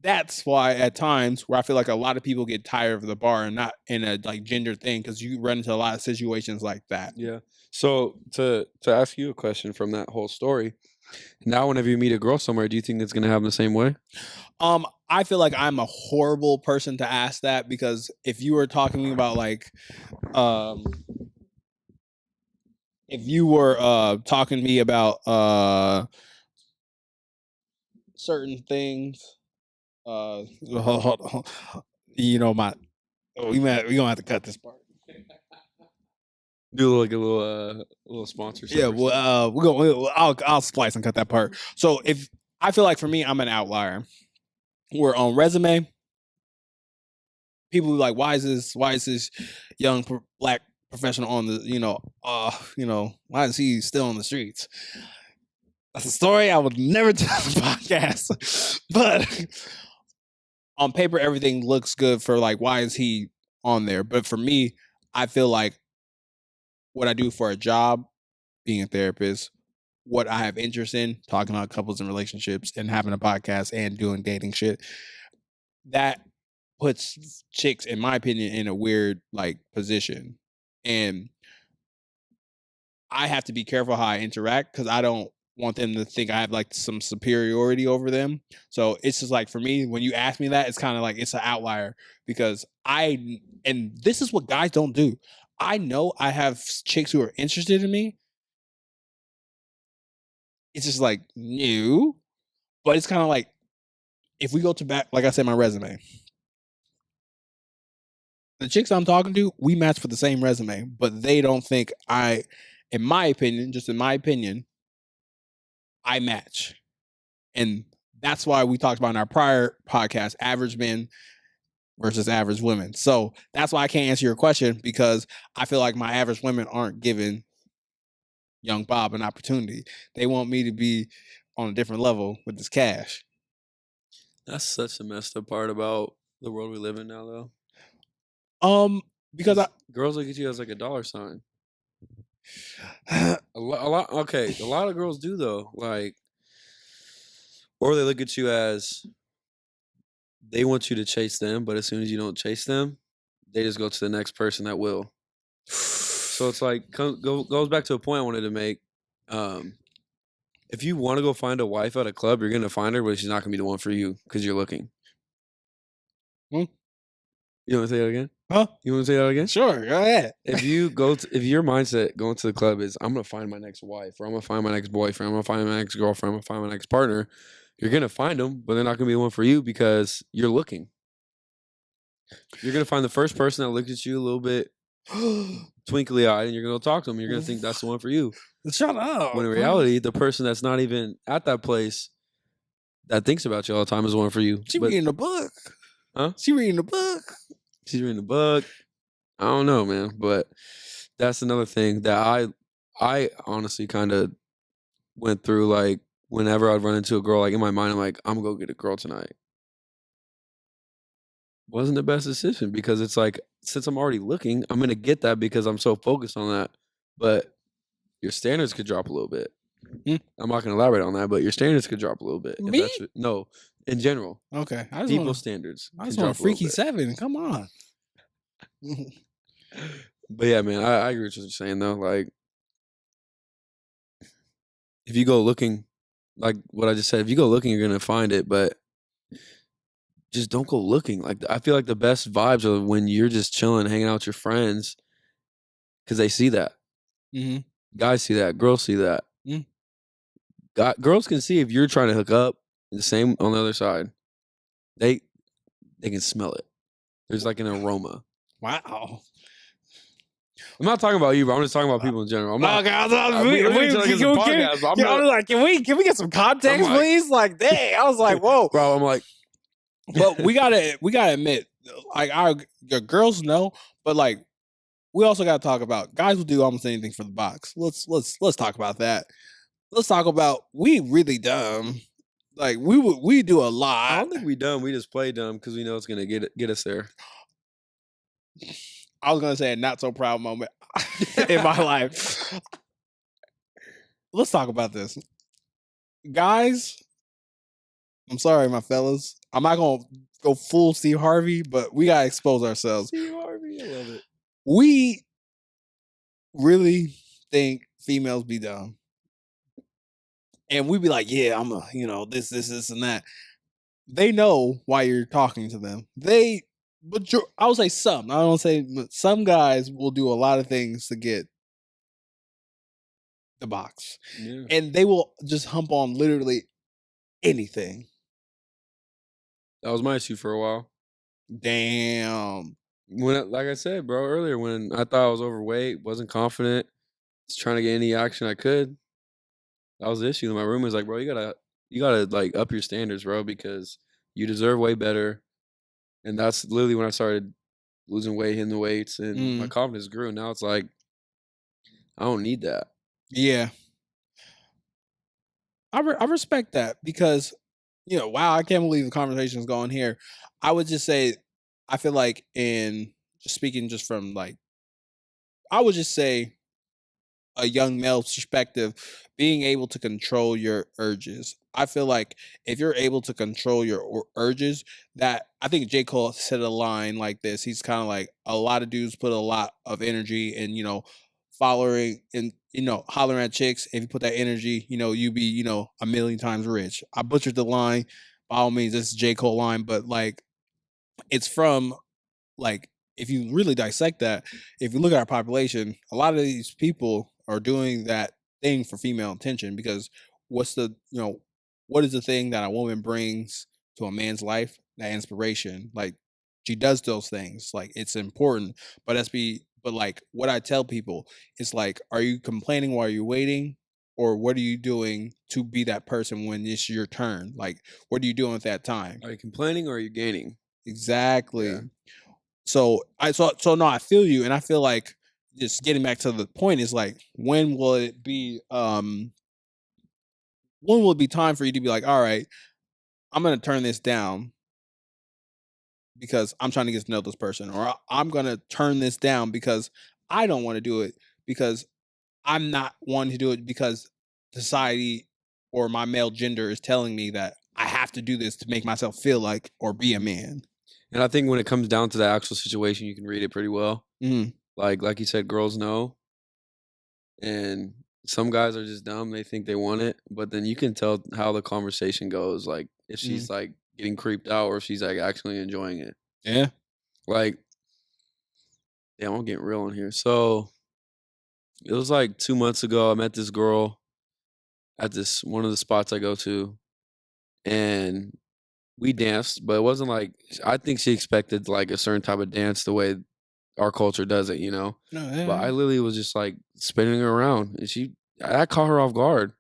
Speaker 2: that's why at times where I feel like a lot of people get tired of the bar and not in a like gender thing, because you run into a lot of situations like that.
Speaker 3: Yeah. So to ask you a question from that whole story, now whenever you meet a girl somewhere, do you think it's gonna happen the same way?
Speaker 2: I feel like I'm a horrible person to ask that, because if you were talking about like if you were talking to me about certain things, you know, we gonna have to cut this part.
Speaker 3: Do like a little sponsorship.
Speaker 2: Yeah,
Speaker 3: or something.
Speaker 2: well, I'll splice and cut that part. So if I feel like for me, I'm an outlier. Where on resume, people be like, why is this young black professional on the why is he still on the streets? That's a story I would never tell on the podcast. But on paper, everything looks good for like, why is he on there? But for me, I feel like what I do for a job, being a therapist, what I have interest in, talking about couples and relationships and having a podcast and doing dating shit, that puts chicks, in my opinion, in a weird like position. And I have to be careful how I interact, because I don't want them to think I have like some superiority over them. So it's just like, for me, when you ask me that, it's kind of like it's an outlier, because and this is what guys don't do. I know I have chicks who are interested in me. It's just like new, but it's kind of like, if we go to back, like I said, my resume, the chicks I'm talking to, we match for the same resume, but they don't think in my opinion, just in my opinion, I match. And that's why we talked about in our prior podcast, average men versus average women. So that's why I can't answer your question, because I feel like my average women aren't giving young Bob an opportunity. They want me to be on a different level with this cash.
Speaker 3: That's such a messed up part about the world we live in now, though.
Speaker 2: Because
Speaker 3: girls look at you as like a dollar sign. A lot. Okay, a lot of girls do though. Like, or they look at you as they want you to chase them, but as soon as you don't chase them, they just go to the next person that will. So it's like goes back to a point I wanted to make. If you want to go find a wife at a club, you're gonna find her, but she's not gonna be the one for you because you're looking.
Speaker 2: Hmm?
Speaker 3: You want to say that again?
Speaker 2: Huh?
Speaker 3: You want to say that again?
Speaker 2: Sure, go ahead.
Speaker 3: If your mindset going to the club is I'm gonna find my next wife, or I'm gonna find my next boyfriend, I'm gonna find my next girlfriend, I'm gonna find my next partner, you're gonna find them, but they're not gonna be the one for you because you're looking. You're gonna find the first person that looked at you a little bit twinkly eyed, and you're gonna talk to them. You're gonna think that's the one for you.
Speaker 2: Shut up.
Speaker 3: When in reality, the person that's not even at that place that thinks about you all the time is the one for you.
Speaker 2: She reading a book.
Speaker 3: Huh?
Speaker 2: She reading a book.
Speaker 3: She's reading a book. I don't know, man, but that's another thing that I honestly kind of went through. Like, whenever I'd run into a girl, like in my mind, I'm like, I'm gonna go get a girl tonight. Wasn't the best decision, because it's like, since I'm already looking, I'm gonna get that because I'm so focused on that. But your standards could drop a little bit. I'm not gonna elaborate on that, but your standards could drop a little bit.
Speaker 2: Me?
Speaker 3: No, in general.
Speaker 2: Okay.
Speaker 3: People's standards.
Speaker 2: I just want a freaky 7. Come on.
Speaker 3: But yeah, man, I agree with what you're saying though. Like, if you go looking, like what I just said, if you go looking, you're gonna find it, but just don't go looking. Like, I feel like the best vibes are when you're just chilling, hanging out with your friends, because they see that.
Speaker 2: Mm-hmm.
Speaker 3: Guys see that. Girls see that. Girls can see if you're trying to hook up. The same on the other side. They can smell it. There's like an aroma.
Speaker 2: Wow.
Speaker 3: I'm not talking about you, but I'm just talking about people in general. I'm not.
Speaker 2: Okay, can we get some context, please? Like, dang, I was like, whoa,
Speaker 3: bro. I'm like,
Speaker 2: but we gotta admit, like, our girls know, but like, we also gotta talk about guys will do almost anything for the box. Let's talk about that. Let's talk about, we really dumb Like we do a
Speaker 3: I
Speaker 2: lot.
Speaker 3: don't think we dumb. We just play dumb because we know it's gonna get us there.
Speaker 2: I was gonna say a not so proud moment in my life. Let's talk about this, guys. I'm sorry, my fellas. I'm not gonna go full Steve Harvey, but we gotta expose ourselves.
Speaker 3: Steve Harvey, I love it.
Speaker 2: We really think females be dumb, and we be like, yeah, I'm a, this, and that. They know why you're talking to them. I would say some. I don't say some guys will do a lot of things to get the box,
Speaker 3: Yeah.
Speaker 2: and they will just hump on literally anything.
Speaker 3: That was my issue for a while.
Speaker 2: Damn.
Speaker 3: Like I said, bro, earlier, when I thought I was overweight, wasn't confident, just trying to get any action I could. That was the issue. My room was like, bro, you gotta like up your standards, bro, because you deserve way better. And that's literally when I started losing weight, hitting the weights, and my confidence grew. Now it's like, I don't need that.
Speaker 2: Yeah. I respect that because, wow, I can't believe the conversation's going here. I would just say, I feel like speaking just from like, I would just say a young male perspective, being able to control your urges. I feel like if you're able to control your urges, that I think J. Cole said a line like this. He's kind of like, a lot of dudes put a lot of energy in, following and hollering at chicks. If you put that energy, you be, a million times rich. I butchered the line. By all means, this is J. Cole line, but like it's from like, if you really dissect that, if you look at our population, a lot of these people are doing that thing for female attention because what's the, what is the thing that a woman brings to a man's life? That inspiration. Like she does those things. Like it's important. But like what I tell people is like, are you complaining while you're waiting? Or what are you doing to be that person when it's your turn? Like, what are you doing at that time?
Speaker 3: Are you complaining or are you gaining?
Speaker 2: Exactly.
Speaker 3: Yeah.
Speaker 2: So no, I feel you, and I feel like just getting back to the point is like, when will it be time for you to be like, all right, I'm gonna turn this down because I'm trying to get to know this person, or I'm gonna turn this down because I don't want to do it because I'm not wanting to do it because society or my male gender is telling me that I have to do this to make myself feel like or be a man.
Speaker 3: And I think when it comes down to the actual situation, you can read it pretty well.
Speaker 2: Mm.
Speaker 3: Like you said, girls know. And some guys are just dumb. They think they want it. But then you can tell how the conversation goes. Like if she's like getting creeped out or if she's like actually enjoying it.
Speaker 2: Yeah.
Speaker 3: Like, damn, I'm getting real in here. So it was like 2 months ago. I met this girl at this one of the spots I go to. And we danced, but it wasn't like, I think she expected like a certain type of dance the way our culture does it,
Speaker 2: No, yeah.
Speaker 3: But I literally was just like spinning her around, and I caught her off guard.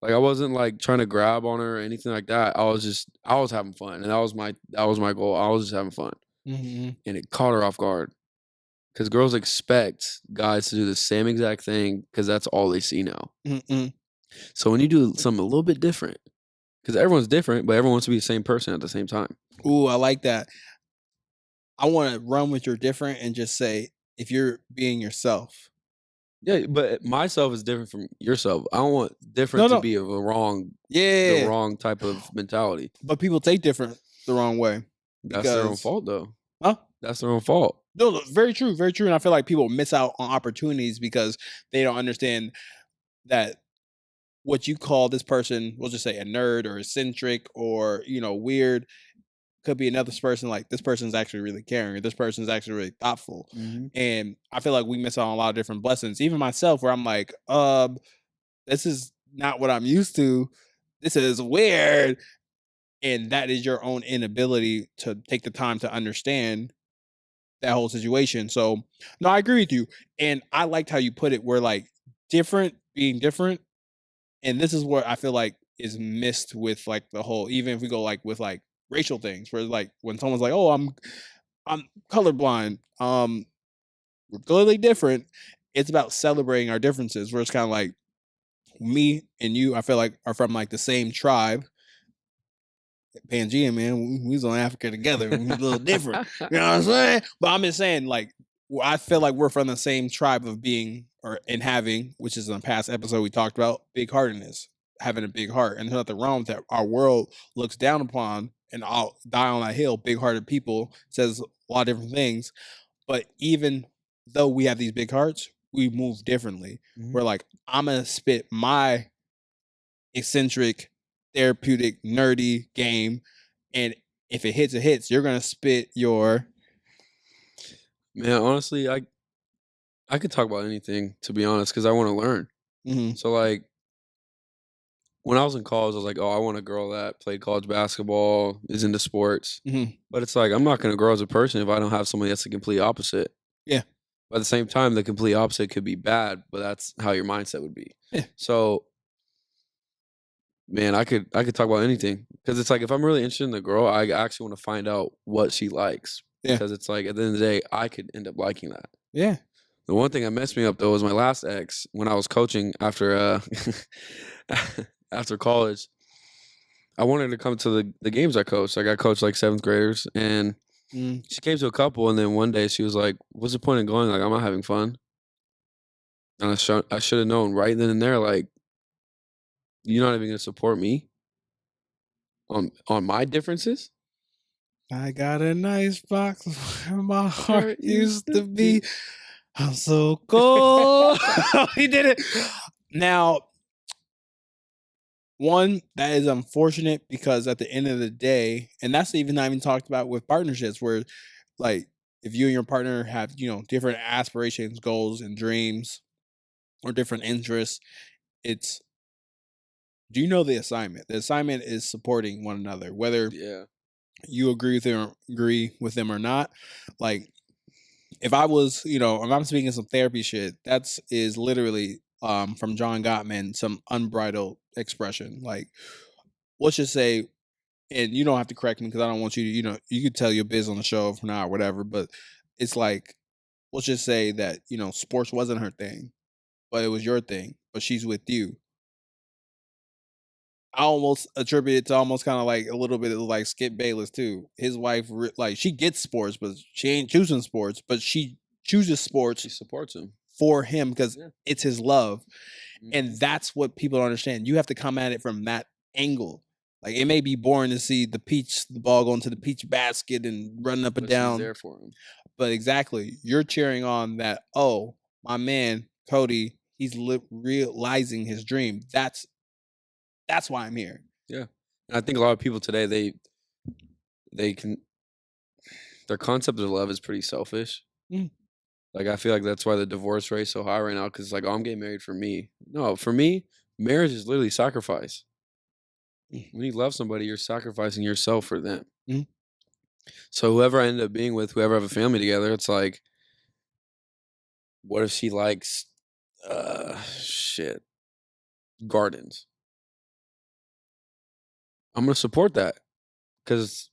Speaker 3: Like I wasn't like trying to grab on her or anything like that. I was having fun, and that was my goal. I was just having fun, and it caught her off guard because girls expect guys to do the same exact thing because that's all they see now. So when you do something a little bit different, because everyone's different, but everyone wants to be the same person at the same time.
Speaker 2: Ooh, I like that. I want to run with your different and just say, if you're being yourself.
Speaker 3: Yeah, but myself is different from yourself. I don't want different to be of the wrong type of mentality.
Speaker 2: But people take different the wrong way.
Speaker 3: That's their own fault, though.
Speaker 2: Huh?
Speaker 3: That's their own fault.
Speaker 2: No, very true, very true. And I feel like people miss out on opportunities because they don't understand that what you call this person, we'll just say a nerd or eccentric or, weird, could be another person. Like this person's actually really caring. This person's actually really thoughtful. And I feel like we miss out on a lot of different blessings. Even myself, where I'm like, this is not what I'm used to. This is weird. And that is your own inability to take the time to understand that whole situation. So no, I agree with you. And I liked how you put it where like being different. And this is what I feel like is missed with like the whole, even if we go like with like racial things, where like when someone's like, oh, I'm colorblind, we're clearly different. It's about celebrating our differences, where it's kind of like me and you, I feel like, are from like the same tribe, Pangea, man, we was on Africa together. We was a little different. You know what I'm saying? But I'm just saying, like, I feel like we're from the same tribe of being and having, which is in a past episode we talked about, big heartedness, having a big heart. And there's nothing wrong with that. Our world looks down upon, and I'll die on that hill, big hearted people, says a lot of different things. But even though we have these big hearts, we move differently. We're like, I'm going to spit my eccentric, therapeutic, nerdy game. And if it hits, it hits. You're going to spit your...
Speaker 3: Man, honestly, I could talk about anything, to be honest, because I want to learn. So, like, when I was in college, I was like, oh, I want a girl that played college basketball, is into sports. But it's like, I'm not going to grow as a person if I don't have somebody that's the complete opposite.
Speaker 2: Yeah.
Speaker 3: But at the same time, the complete opposite could be bad, but that's how your mindset would be.
Speaker 2: Yeah.
Speaker 3: So, man, I could talk about anything, because it's like, if I'm really interested in the girl, I actually want to find out what she likes.
Speaker 2: Yeah.
Speaker 3: Because it's like, at the end of the day, I could end up liking that.
Speaker 2: Yeah.
Speaker 3: The one thing that messed me up, though, was my last ex. When I was coaching after after college, I wanted to come to the games I coached. Like, I coached like 7th graders, and she came to a couple, and then one day she was like, what's the point of going? Like, I'm not having fun. And I should have known right then and there, like, you're not even going to support me on my differences?
Speaker 2: I got a nice box where my heart used to be. I'm so cold. He did it. Now, one, that is unfortunate, because at the end of the day, and that's even not even talked about with partnerships, where, like, if you and your partner have, different aspirations, goals, and dreams, or different interests, it's, do you know the assignment? The assignment is supporting one another, whether you agree with them or not. Like, if I was, if I'm speaking some therapy shit, that's is literally from John Gottman, some unbridled expression. Like, let's just say, and you don't have to correct me because I don't want you to, you could tell your biz on the show for now or whatever, but it's like, let's just say that, sports wasn't her thing, but it was your thing, but she's with you. I almost attribute it to almost kind of like a little bit of like Skip Bayless too. His wife, like, she gets sports, but she ain't choosing sports, but she chooses sports.
Speaker 3: She supports him
Speaker 2: for him because it's his love. And that's what people don't understand. You have to come at it from that angle. Like, it may be boring to see the ball going to the peach basket and running up and down.
Speaker 3: She's there for him.
Speaker 2: But exactly, you're cheering on that. Oh, my man, Cody, he's realizing his dream. That's why I'm here.
Speaker 3: Yeah. And I think a lot of people today, their concept of love is pretty selfish. Like, I feel like that's why the divorce rate is so high right now, because it's like, oh, I'm getting married for me. No, for me, marriage is literally sacrifice. When you love somebody, you're sacrificing yourself for them. So whoever I end up being with, whoever I have a family together, it's like, what if she likes gardens? I'm going to support that, because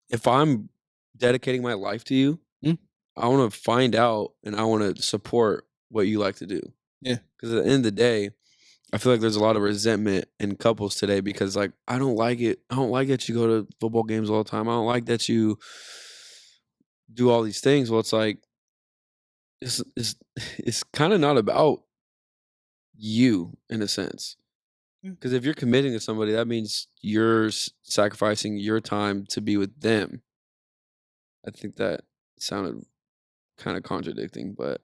Speaker 3: if I'm dedicating my life to you, I want to find out and I want to support what you like to do.
Speaker 2: Yeah.
Speaker 3: Because at the end of the day, I feel like there's a lot of resentment in couples today, because, like, I don't like it. I don't like that you go to football games all the time. I don't like that you do all these things. Well, it's like, it's kind of not about you in a sense. Because if you're committing to somebody, that means you're sacrificing your time to be with them. I think that sounded kind of contradicting, but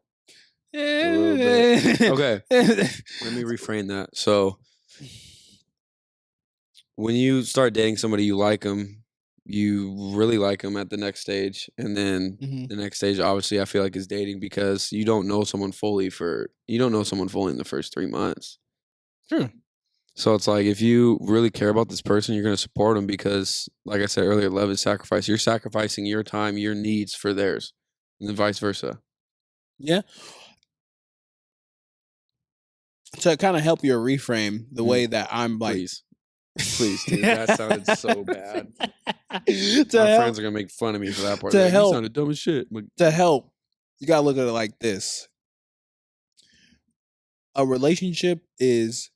Speaker 3: a little bit. Okay, let me reframe that. So, when you start dating somebody, you like them, you really like them at the next stage, and then the next stage, obviously, I feel like, is dating, because you don't know someone fully in the first 3 months.
Speaker 2: True.
Speaker 3: So it's like, if you really care about this person, you're going to support them, because, like I said earlier, love is sacrifice. You're sacrificing your time, your needs for theirs, and then vice versa.
Speaker 2: Yeah. To kind of help you reframe the way that I'm like...
Speaker 3: Please, dude, that sounded so bad. My friends are going to make fun of me for that part.
Speaker 2: You
Speaker 3: sounded dumb as shit.
Speaker 2: To help, you got to look at it like this. A relationship is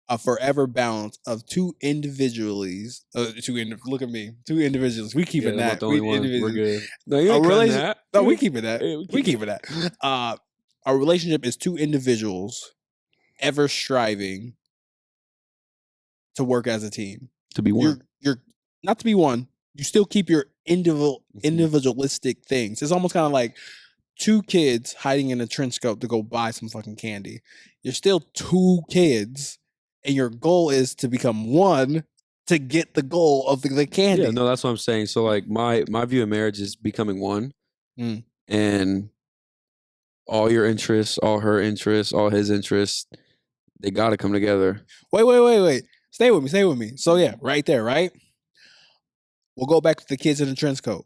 Speaker 2: a forever balance of two individuals. Look at me, two individuals. We keeping
Speaker 3: I'm not
Speaker 2: that.
Speaker 3: the only
Speaker 2: We
Speaker 3: one. We're
Speaker 2: individuals.
Speaker 3: good. No, you
Speaker 2: A
Speaker 3: ain't cutting
Speaker 2: relation-
Speaker 3: that.
Speaker 2: No, we keeping that.
Speaker 3: Hey,
Speaker 2: We keeping that. A relationship is two individuals ever striving to work as a team.
Speaker 3: To be one.
Speaker 2: You're not to be one. You still keep your
Speaker 3: Mhm.
Speaker 2: individualistic things. It's almost kind of like two kids hiding in a trench coat to go buy some fucking candy. You're still two kids, and your goal is to become one to get the goal of the candy.
Speaker 3: Yeah, no, that's what I'm saying. So like my view of marriage is becoming one,
Speaker 2: Mm.
Speaker 3: and all your interests, all her interests, all his interests, they got to come together.
Speaker 2: Wait. Stay with me. So yeah, right there, right? We'll go back to the kids in the trench coat.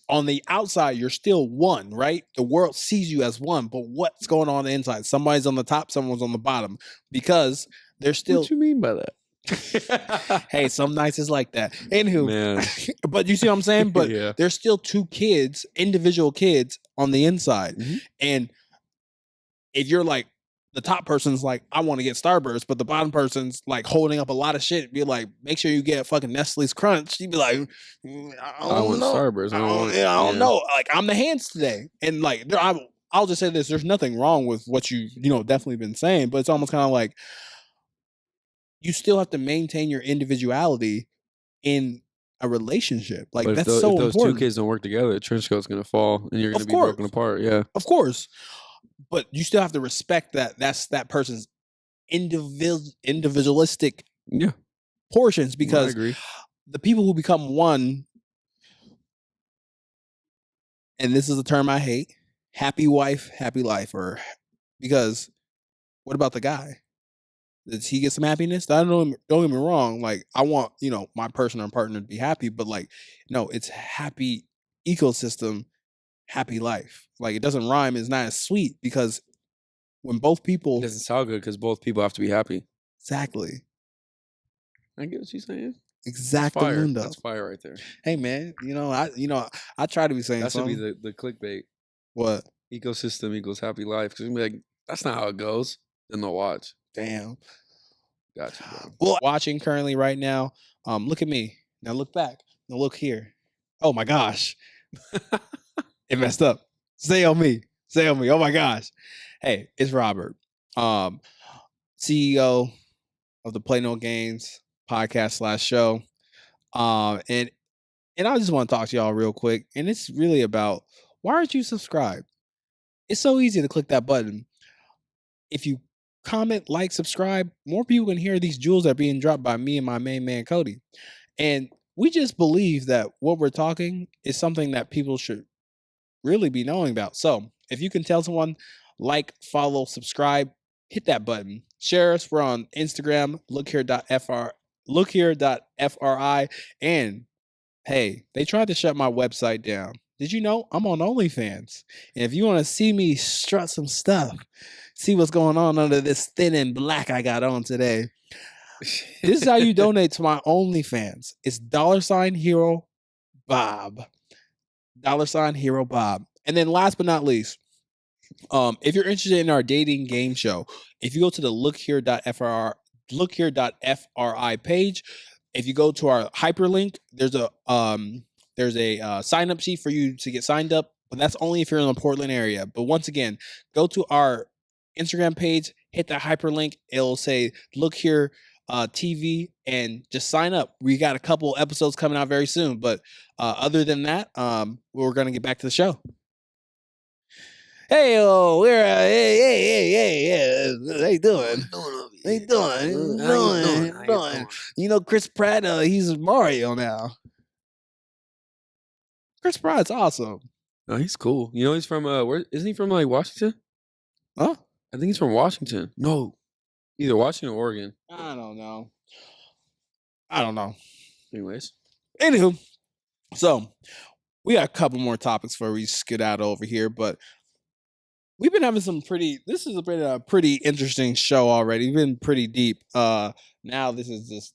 Speaker 2: On the outside, you're still one, right? The world sees you as one, but what's going on the inside? Somebody's on the top, someone's on the bottom, because they're still.
Speaker 3: What you mean by that?
Speaker 2: Hey, some nights is like that. Anywho,
Speaker 3: Man.
Speaker 2: but you see what I'm saying? But
Speaker 3: Yeah.
Speaker 2: there's still two kids, individual kids on the inside.
Speaker 3: Mhm.
Speaker 2: And if you're like, the top person's like, I want to get Starburst, but the bottom person's like holding up a lot of shit. Be like, make sure you get fucking Nestle's Crunch. You'd be like, I
Speaker 3: want
Speaker 2: know.
Speaker 3: Starburst. I don't
Speaker 2: I don't know. Like, I'm the hands today. And like, I'll just say this: there's nothing wrong with what you definitely been saying, but it's almost kind of like you still have to maintain your individuality in a relationship. Like,
Speaker 3: But
Speaker 2: that's
Speaker 3: if
Speaker 2: so
Speaker 3: those
Speaker 2: important.
Speaker 3: two kids don't work together, the trench coat's gonna fall, and you're gonna
Speaker 2: Of
Speaker 3: be
Speaker 2: course.
Speaker 3: broken apart. Yeah,
Speaker 2: Of course. But you still have to respect that that's that person's individualistic
Speaker 3: yeah.
Speaker 2: portions,
Speaker 3: I
Speaker 2: because
Speaker 3: agree.
Speaker 2: the people who become one, and this is a term I hate, happy wife, happy life, or because what about the guy? Does he get some happiness? Don't get me wrong. Like, I want, my person or partner to be happy, but like, no, it's happy ecosystem, happy life. Like, it doesn't rhyme. It's not as sweet, because when both
Speaker 3: It
Speaker 2: people,
Speaker 3: doesn't sound good because both people have to be happy.
Speaker 2: exactly,
Speaker 3: I get what you're saying.
Speaker 2: exactly,
Speaker 3: That's fire right there.
Speaker 2: Hey man, I try to be saying
Speaker 3: That should be
Speaker 2: something.
Speaker 3: the clickbait.
Speaker 2: What?
Speaker 3: Ecosystem equals happy life. Because you'll be like, that's not how it goes. Then they'll watch.
Speaker 2: Damn.
Speaker 3: Gotcha, bro.
Speaker 2: Well, watching currently right now. Look at me. Now look back. Now look here. Oh my gosh. It messed up. Stay on me. Oh my gosh. Hey, it's Robert. CEO of the Play No Games podcast / show. And I just want to talk to y'all real quick. And it's really about, why aren't you subscribed? It's so easy to click that button. If you comment, like, subscribe, more people can hear these jewels that are being dropped by me and my main man, Cody. And we just believe that what we're talking is something that people should really be knowing about. So if you can tell someone, like, follow, subscribe, hit that button. Share us. We're on Instagram, lookhere.fri. And hey, they tried to shut my website down. Did you know I'm on OnlyFans? And if you want to see me strut some stuff, see what's going on under this thin and black I got on today, this is how you donate to my OnlyFans. It's $Hero Bob. $Hero Bob. And then last but not least, if you're interested in our dating game show, if you go to the lookhere.fri page, if you go to our hyperlink, there's a sign up sheet for you to get signed up, but that's only if you're in the Portland area. But once again, go to our Instagram page, hit that hyperlink. It'll say Look Here TV, and just sign up. We got a couple episodes coming out very soon, but other than that, we're gonna get back to the show. Hey, we're hey, how you doing? How you doing? You know, Chris Pratt, he's Mario now. Chris Pratt's awesome.
Speaker 3: Oh, he's cool. You know, he's from where isn't he from, like, Washington?
Speaker 2: Huh?
Speaker 3: I think he's from Washington. No. Either Washington or Oregon.
Speaker 2: I don't know.
Speaker 3: Anyways.
Speaker 2: Anywho, so we got a couple more topics before we skedaddle over here, but we've been having this has been a pretty interesting show already. We've been pretty deep. Now this is just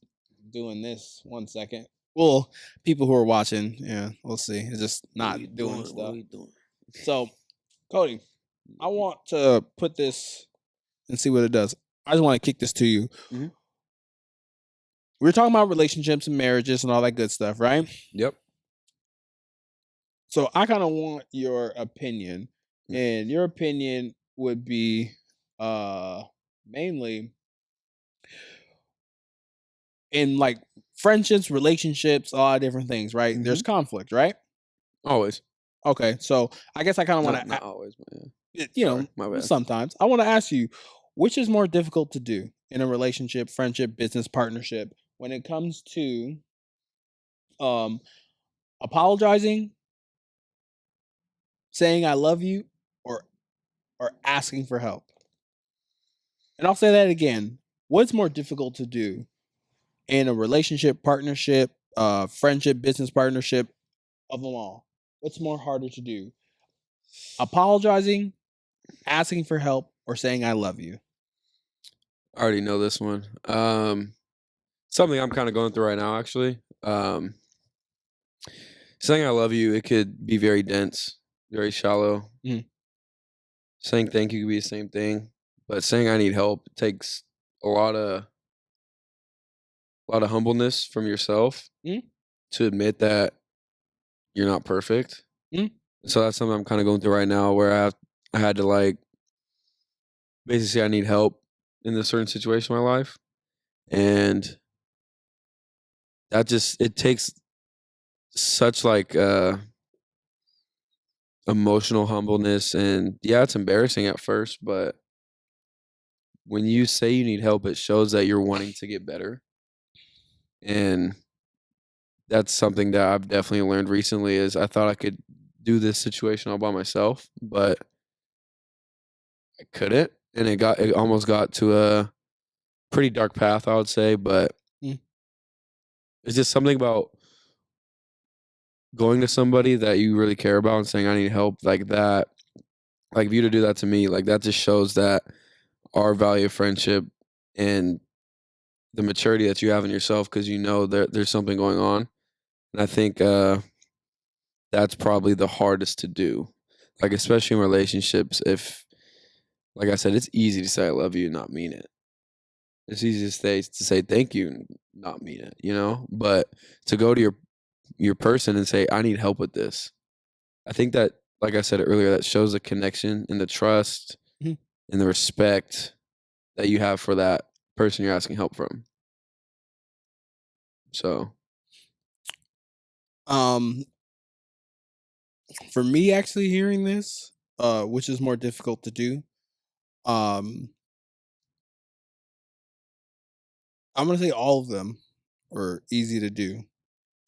Speaker 2: doing this 1 second. Well, people who are watching, yeah, we'll see. It's just not doing stuff.
Speaker 3: What are you doing?
Speaker 2: So, Cody, I want to put this and see what it does. I just want to kick this to you.
Speaker 3: Mhm.
Speaker 2: we're talking about relationships and marriages and all that good stuff, right?
Speaker 3: Yep.
Speaker 2: So I kind of want your opinion, and your opinion would be mainly in like friendships, relationships, a lot of different things, right? There's conflict, right?
Speaker 3: Always.
Speaker 2: Okay, so I guess I kind of want
Speaker 3: Not
Speaker 2: to,
Speaker 3: always, but yeah.
Speaker 2: you
Speaker 3: Sorry,
Speaker 2: know,
Speaker 3: my bad.
Speaker 2: sometimes I want to ask you, which is more difficult to do in a relationship, friendship, business partnership when it comes to um apologizing, saying I love you, or asking for help? And I'll say that again. What's more difficult to do in a relationship, partnership, friendship, business partnership, of them all? What's more harder to do? Apologizing, asking for help, or saying I love you?
Speaker 3: I already know this one. Something I'm kind of going through right now, actually. Saying I love you, it could be very dense, very shallow.
Speaker 2: Mhm.
Speaker 3: Saying thank you could be the same thing, but saying I need help takes a lot of humbleness from yourself
Speaker 2: Mhm.
Speaker 3: to admit that you're not perfect.
Speaker 2: Mhm.
Speaker 3: So that's something I'm kind of going through right now, where I had to like basically say I need help in a certain situation in my life, and that just it takes such like emotional humbleness, and yeah, it's embarrassing at first, but when you say you need help, it shows that you're wanting to get better. And that's something that I've definitely learned recently is I thought I could do this situation all by myself, but I couldn't. And it almost got to a pretty dark path, I would say, but
Speaker 2: Mm.
Speaker 3: it's just something about going to somebody that you really care about and saying I need help like that. Like, if you to do that to me, like that just shows that our value of friendship and the maturity that you have in yourself, because you know there's something going on. And I think that's probably the hardest to do. Like, especially in relationships, if like I said, it's easy to say I love you and not mean it. It's easy to say thank you and not mean it, you know? But to go to your person and say, I need help with this. I think that, like I said earlier, that shows the connection and the trust
Speaker 2: Mhm.
Speaker 3: and the respect that you have for that person you're asking help from. So
Speaker 2: Um, for me, actually hearing this, which is more difficult to do, um, I'm gonna say all of them are easy to do,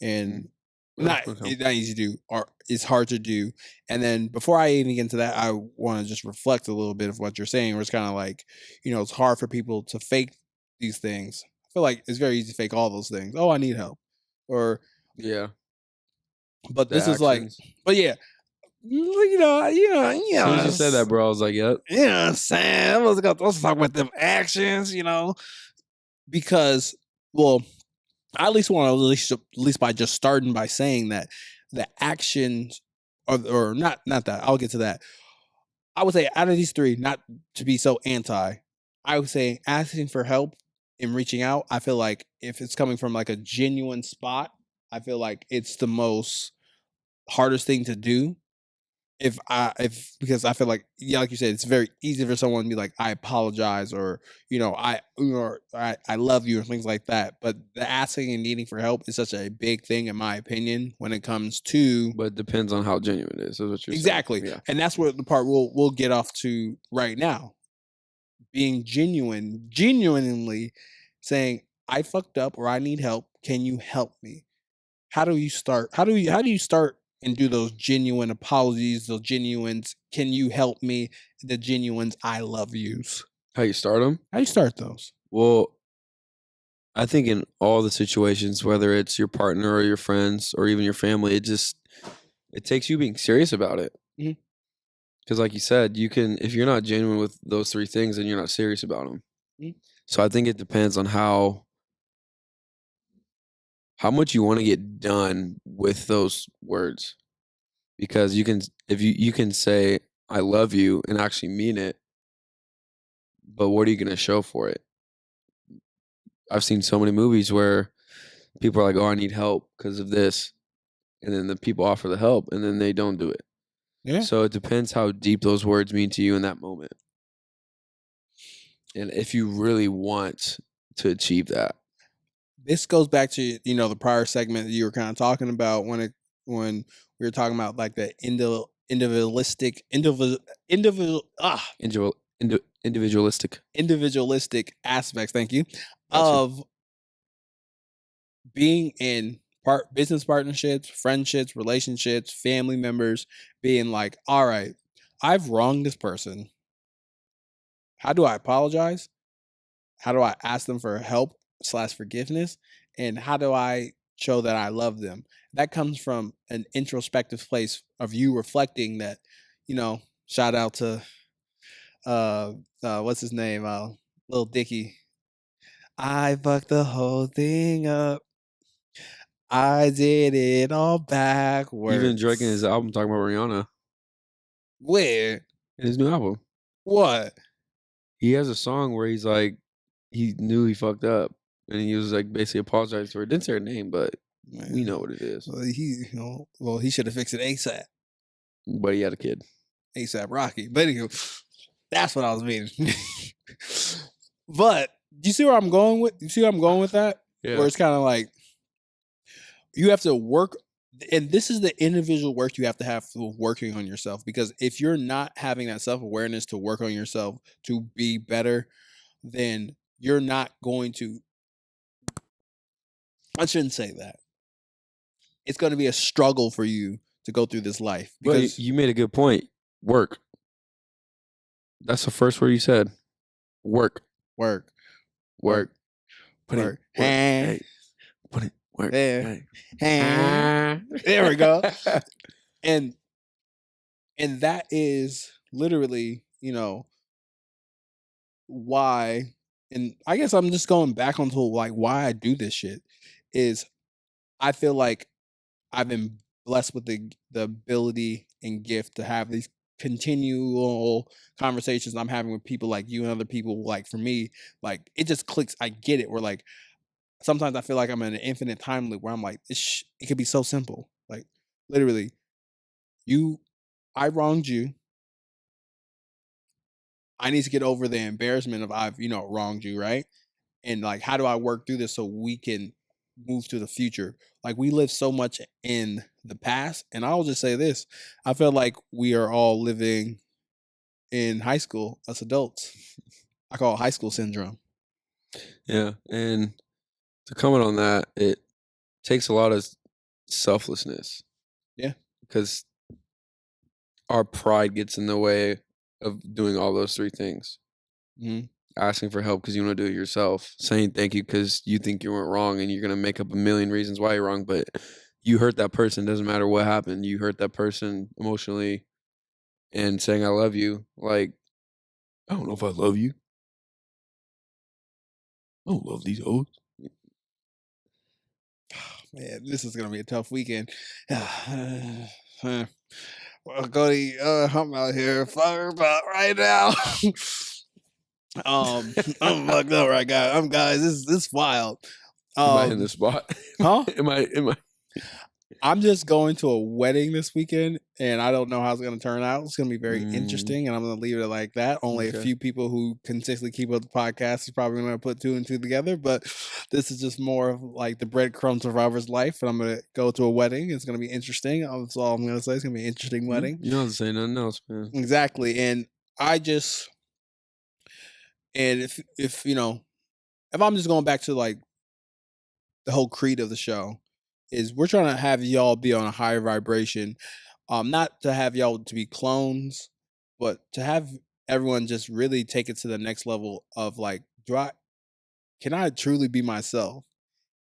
Speaker 2: and
Speaker 3: well, okay.
Speaker 2: not easy to do, or it's hard to do. And then before I even get into that, I want to just reflect a little bit of what you're saying, where it's kind of like, it's hard for people to fake these things. I feel like it's very easy to fake all those things. Oh, I need help, or
Speaker 3: Yeah.
Speaker 2: but
Speaker 3: The
Speaker 2: this is like,
Speaker 3: actions.
Speaker 2: but yeah,
Speaker 3: As soon as you said that, bro, I was like, yep.
Speaker 2: Yeah, Sam. Let's talk about them actions, because, well, I at least want to at least by just starting by saying that the actions, or not that, I'll get to that. I would say out of these three, not to be so anti, I would say asking for help and reaching out. I feel like if it's coming from like a genuine spot, I feel like it's the most hardest thing to do. If because I feel like, yeah, like you said, it's very easy for someone to be like, I apologize, or I love you, or things like that. But the asking and needing for help is such a big thing, in my opinion, when it comes to
Speaker 3: But it depends on how genuine it is what you're
Speaker 2: exactly.
Speaker 3: saying. Yeah.
Speaker 2: And that's what the part we'll get off to right now. Being genuinely saying, I fucked up, or I need help. Can you help me? How do you start? How do you start and do those genuine apologies, those genuines, can you help me? The genuines, I love yous.
Speaker 3: How you start them?
Speaker 2: How do you start those?
Speaker 3: Well, I think in all the situations, whether it's your partner or your friends or even your family, it takes you being serious about it.
Speaker 2: Mhm.
Speaker 3: Because, like you said, you can if you're not genuine with those three things, then you're not serious about them.
Speaker 2: Mhm.
Speaker 3: So I think it depends on how much you want to get done with those words. Because you can if you can say I love you and actually mean it, but what are you going to show for it? I've seen so many movies where people are like, "Oh, I need help because of this," and then the people offer the help, and then they don't do it.
Speaker 2: Yeah.
Speaker 3: So it depends how deep those words mean to you in that moment, and if you really want to achieve that.
Speaker 2: This goes back to the prior segment that you were kind of talking about when we were talking about like the individualistic
Speaker 3: Individualistic.
Speaker 2: individualistic aspects. Thank you.
Speaker 3: Gotcha.
Speaker 2: Of being in business partnerships, friendships, relationships, family members, being like, all right, I've wronged this person. How do I apologize? How do I ask them for help / forgiveness? And how do I show that I love them? That comes from an introspective place of you reflecting that, shout out to what's his name? Lil Dicky. I fucked the whole thing up. I did it all backwards.
Speaker 3: Even Drake in his album talking about Rihanna
Speaker 2: Where?
Speaker 3: in his new album.
Speaker 2: What?
Speaker 3: He has a song where he's like, he knew he fucked up, and he was like basically apologizing to her. Didn't say her name, but we know what it is.
Speaker 2: Well, he should have fixed it ASAP.
Speaker 3: But he had a kid.
Speaker 2: ASAP Rocky. But anyway, that's what I was meaning. But do you see where I'm going with? You see where I'm going with that?
Speaker 3: Yeah.
Speaker 2: Where it's kind of like you have to work, and this is the individual work you have to have for working on yourself. Because if you're not having that self-awareness to work on yourself to be better, then you're not going to. I shouldn't say that. It's going to be a struggle for you to go through this life.
Speaker 3: But you made a good point. Work. That's the first word you said. Work.
Speaker 2: Work.
Speaker 3: Work. Put
Speaker 2: Work.
Speaker 3: it. Work. Hey. Put it. Work.
Speaker 2: There.
Speaker 3: Hey.
Speaker 2: There we go. And that is literally, why. And I guess I'm just going back onto like why I do this shit is I feel like I've been blessed with the ability and gift to have these continual conversations I'm having with people like you and other people. Like for me, like it just clicks. I get it. We're like, sometimes I feel like I'm in an infinite time loop where I'm like, it could be so simple. Like literally, I wronged you. I need to get over the embarrassment of I've, wronged you, right? And like, how do I work through this so we can move to the future? Like we live so much in the past, and I'll just say this: I feel like we are all living in high school as adults. I call it high school syndrome.
Speaker 3: Yeah, and to comment on that, it takes a lot of selflessness.
Speaker 2: Yeah,
Speaker 3: because our pride gets in the way of doing all those three things.
Speaker 2: Mhm.
Speaker 3: Asking for help because you want to do it yourself. Saying thank you because you think you weren't wrong, and you're gonna make up a million reasons why you're wrong. But you hurt that person. Doesn't matter what happened. You hurt that person emotionally, and saying I love you. Like, I don't know if I love you. I don't love these hoes.
Speaker 2: Man, this is gonna be a tough weekend. Well, Cody, I'm out here fired about right now. I'm fucked up right now. Guys, this is wild.
Speaker 3: Am I in the spot?
Speaker 2: Huh?
Speaker 3: Am I?
Speaker 2: I'm just going to a wedding this weekend, and I don't know how it's going to turn out. It's going to be very interesting, and I'm going to leave it like that. Only a few people who consistently keep up the podcast is probably going to put two and two together, but this is just more of like the breadcrumbs of Robert's life, and I'm going to go to a wedding. It's going to be interesting. That's all I'm going to say. It's going to be an interesting wedding.
Speaker 3: You don't have to say nothing else, man.
Speaker 2: Exactly, and if if I'm just going back to like the whole creed of the show, is we're trying to have y'all be on a higher vibration. Not to have y'all to be clones, but to have everyone just really take it to the next level of like, can I truly be myself?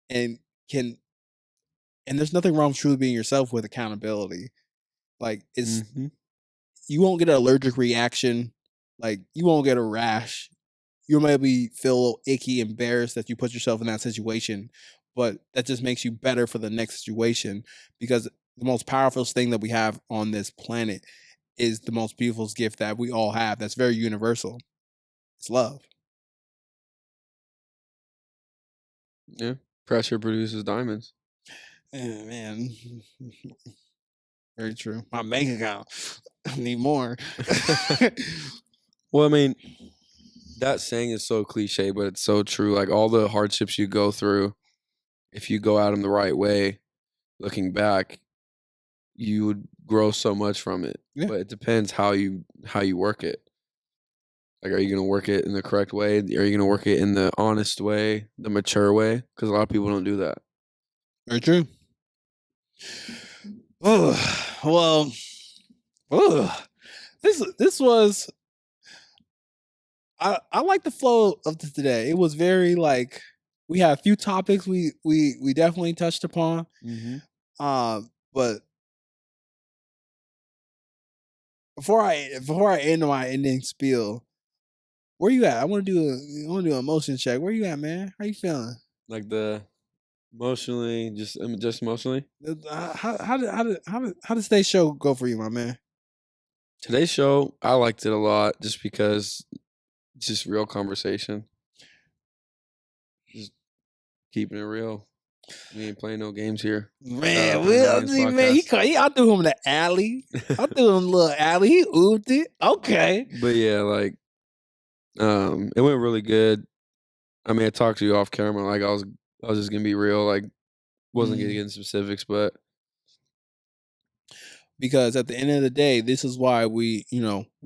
Speaker 2: And there's nothing wrong with truly being yourself with accountability. Like you won't get an allergic reaction, like you won't get a rash. You maybe feel icky, embarrassed that you put yourself in that situation, but that just makes you better for the next situation, because the most powerful thing that we have on this planet is the most beautiful gift that we all have that's very universal. It's love.
Speaker 3: Yeah. Pressure produces diamonds.
Speaker 2: Yeah, man. Very true. My bank account. I need more.
Speaker 3: Well, I mean, that saying is so cliche, but it's so true. Like all the hardships you go through, if you go at them the right way, looking back, you would grow so much from it.
Speaker 2: Yeah.
Speaker 3: But it depends how you work it. Like, are you going to work it in the correct way? Are you going to work it in the honest way, the mature way? Because a lot of people don't do that.
Speaker 2: Very true. Well, this was. I like the flow of today. It was very like we had a few topics we definitely touched upon. But before I end my ending spiel, where you at? I want to do an emotion check. Where you at, man? How you feeling?
Speaker 3: Like the emotionally, just emotionally.
Speaker 2: How did today's show go for you, my man?
Speaker 3: Today's show, I liked it a lot just because it's just real conversation. Just keeping it real. We ain't playing no games here.
Speaker 2: Man, I threw him in the alley. I threw him a little alley. He ooped it. Okay.
Speaker 3: But yeah, like, it went really good. I mean, I talked to you off camera. Like, I was just gonna be real. Like, wasn't gonna get into specifics, but
Speaker 2: because at the end of the day, this is why we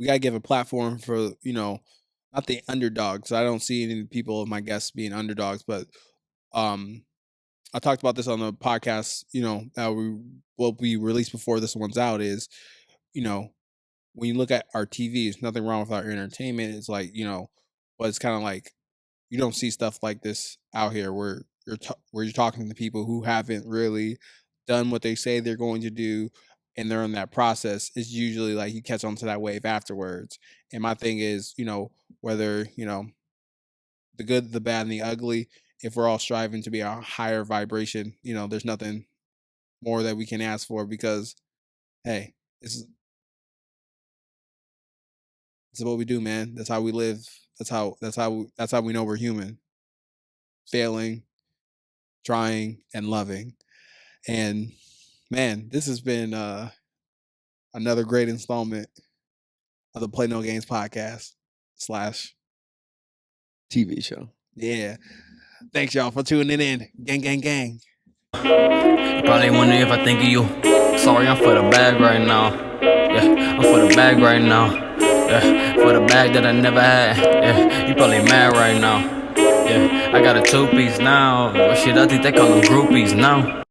Speaker 2: gotta give a platform for not the underdogs. I don't see any people of my guests being underdogs, but I talked about this on the podcast. That will be released before this one's out. Is when you look at our TV, there's nothing wrong with our entertainment. It's like but it's kind of like you don't see stuff like this out here where you're talking to people who haven't really done what they say they're going to do, and they're in that process. It's usually like you catch on to that wave afterwards. And my thing is, whether the good, the bad, and the ugly, if we're all striving to be a higher vibration, there's nothing more that we can ask for, because hey, this is what we do, man. That's how we live. That's how we know we're human. Failing, trying, and loving. And man, this has been another great installment of the Play No Games podcast /
Speaker 3: TV show.
Speaker 2: Yeah. Thanks y'all for tuning in. Gang, gang, gang.
Speaker 1: Probably wondering if I think of you. Sorry, I'm for the bag right now. Yeah, I'm for the bag right now. Yeah, for the bag that I never had. Yeah, you probably mad right now. Yeah, I got a 2-piece now. Shit, I think they call them groupies now.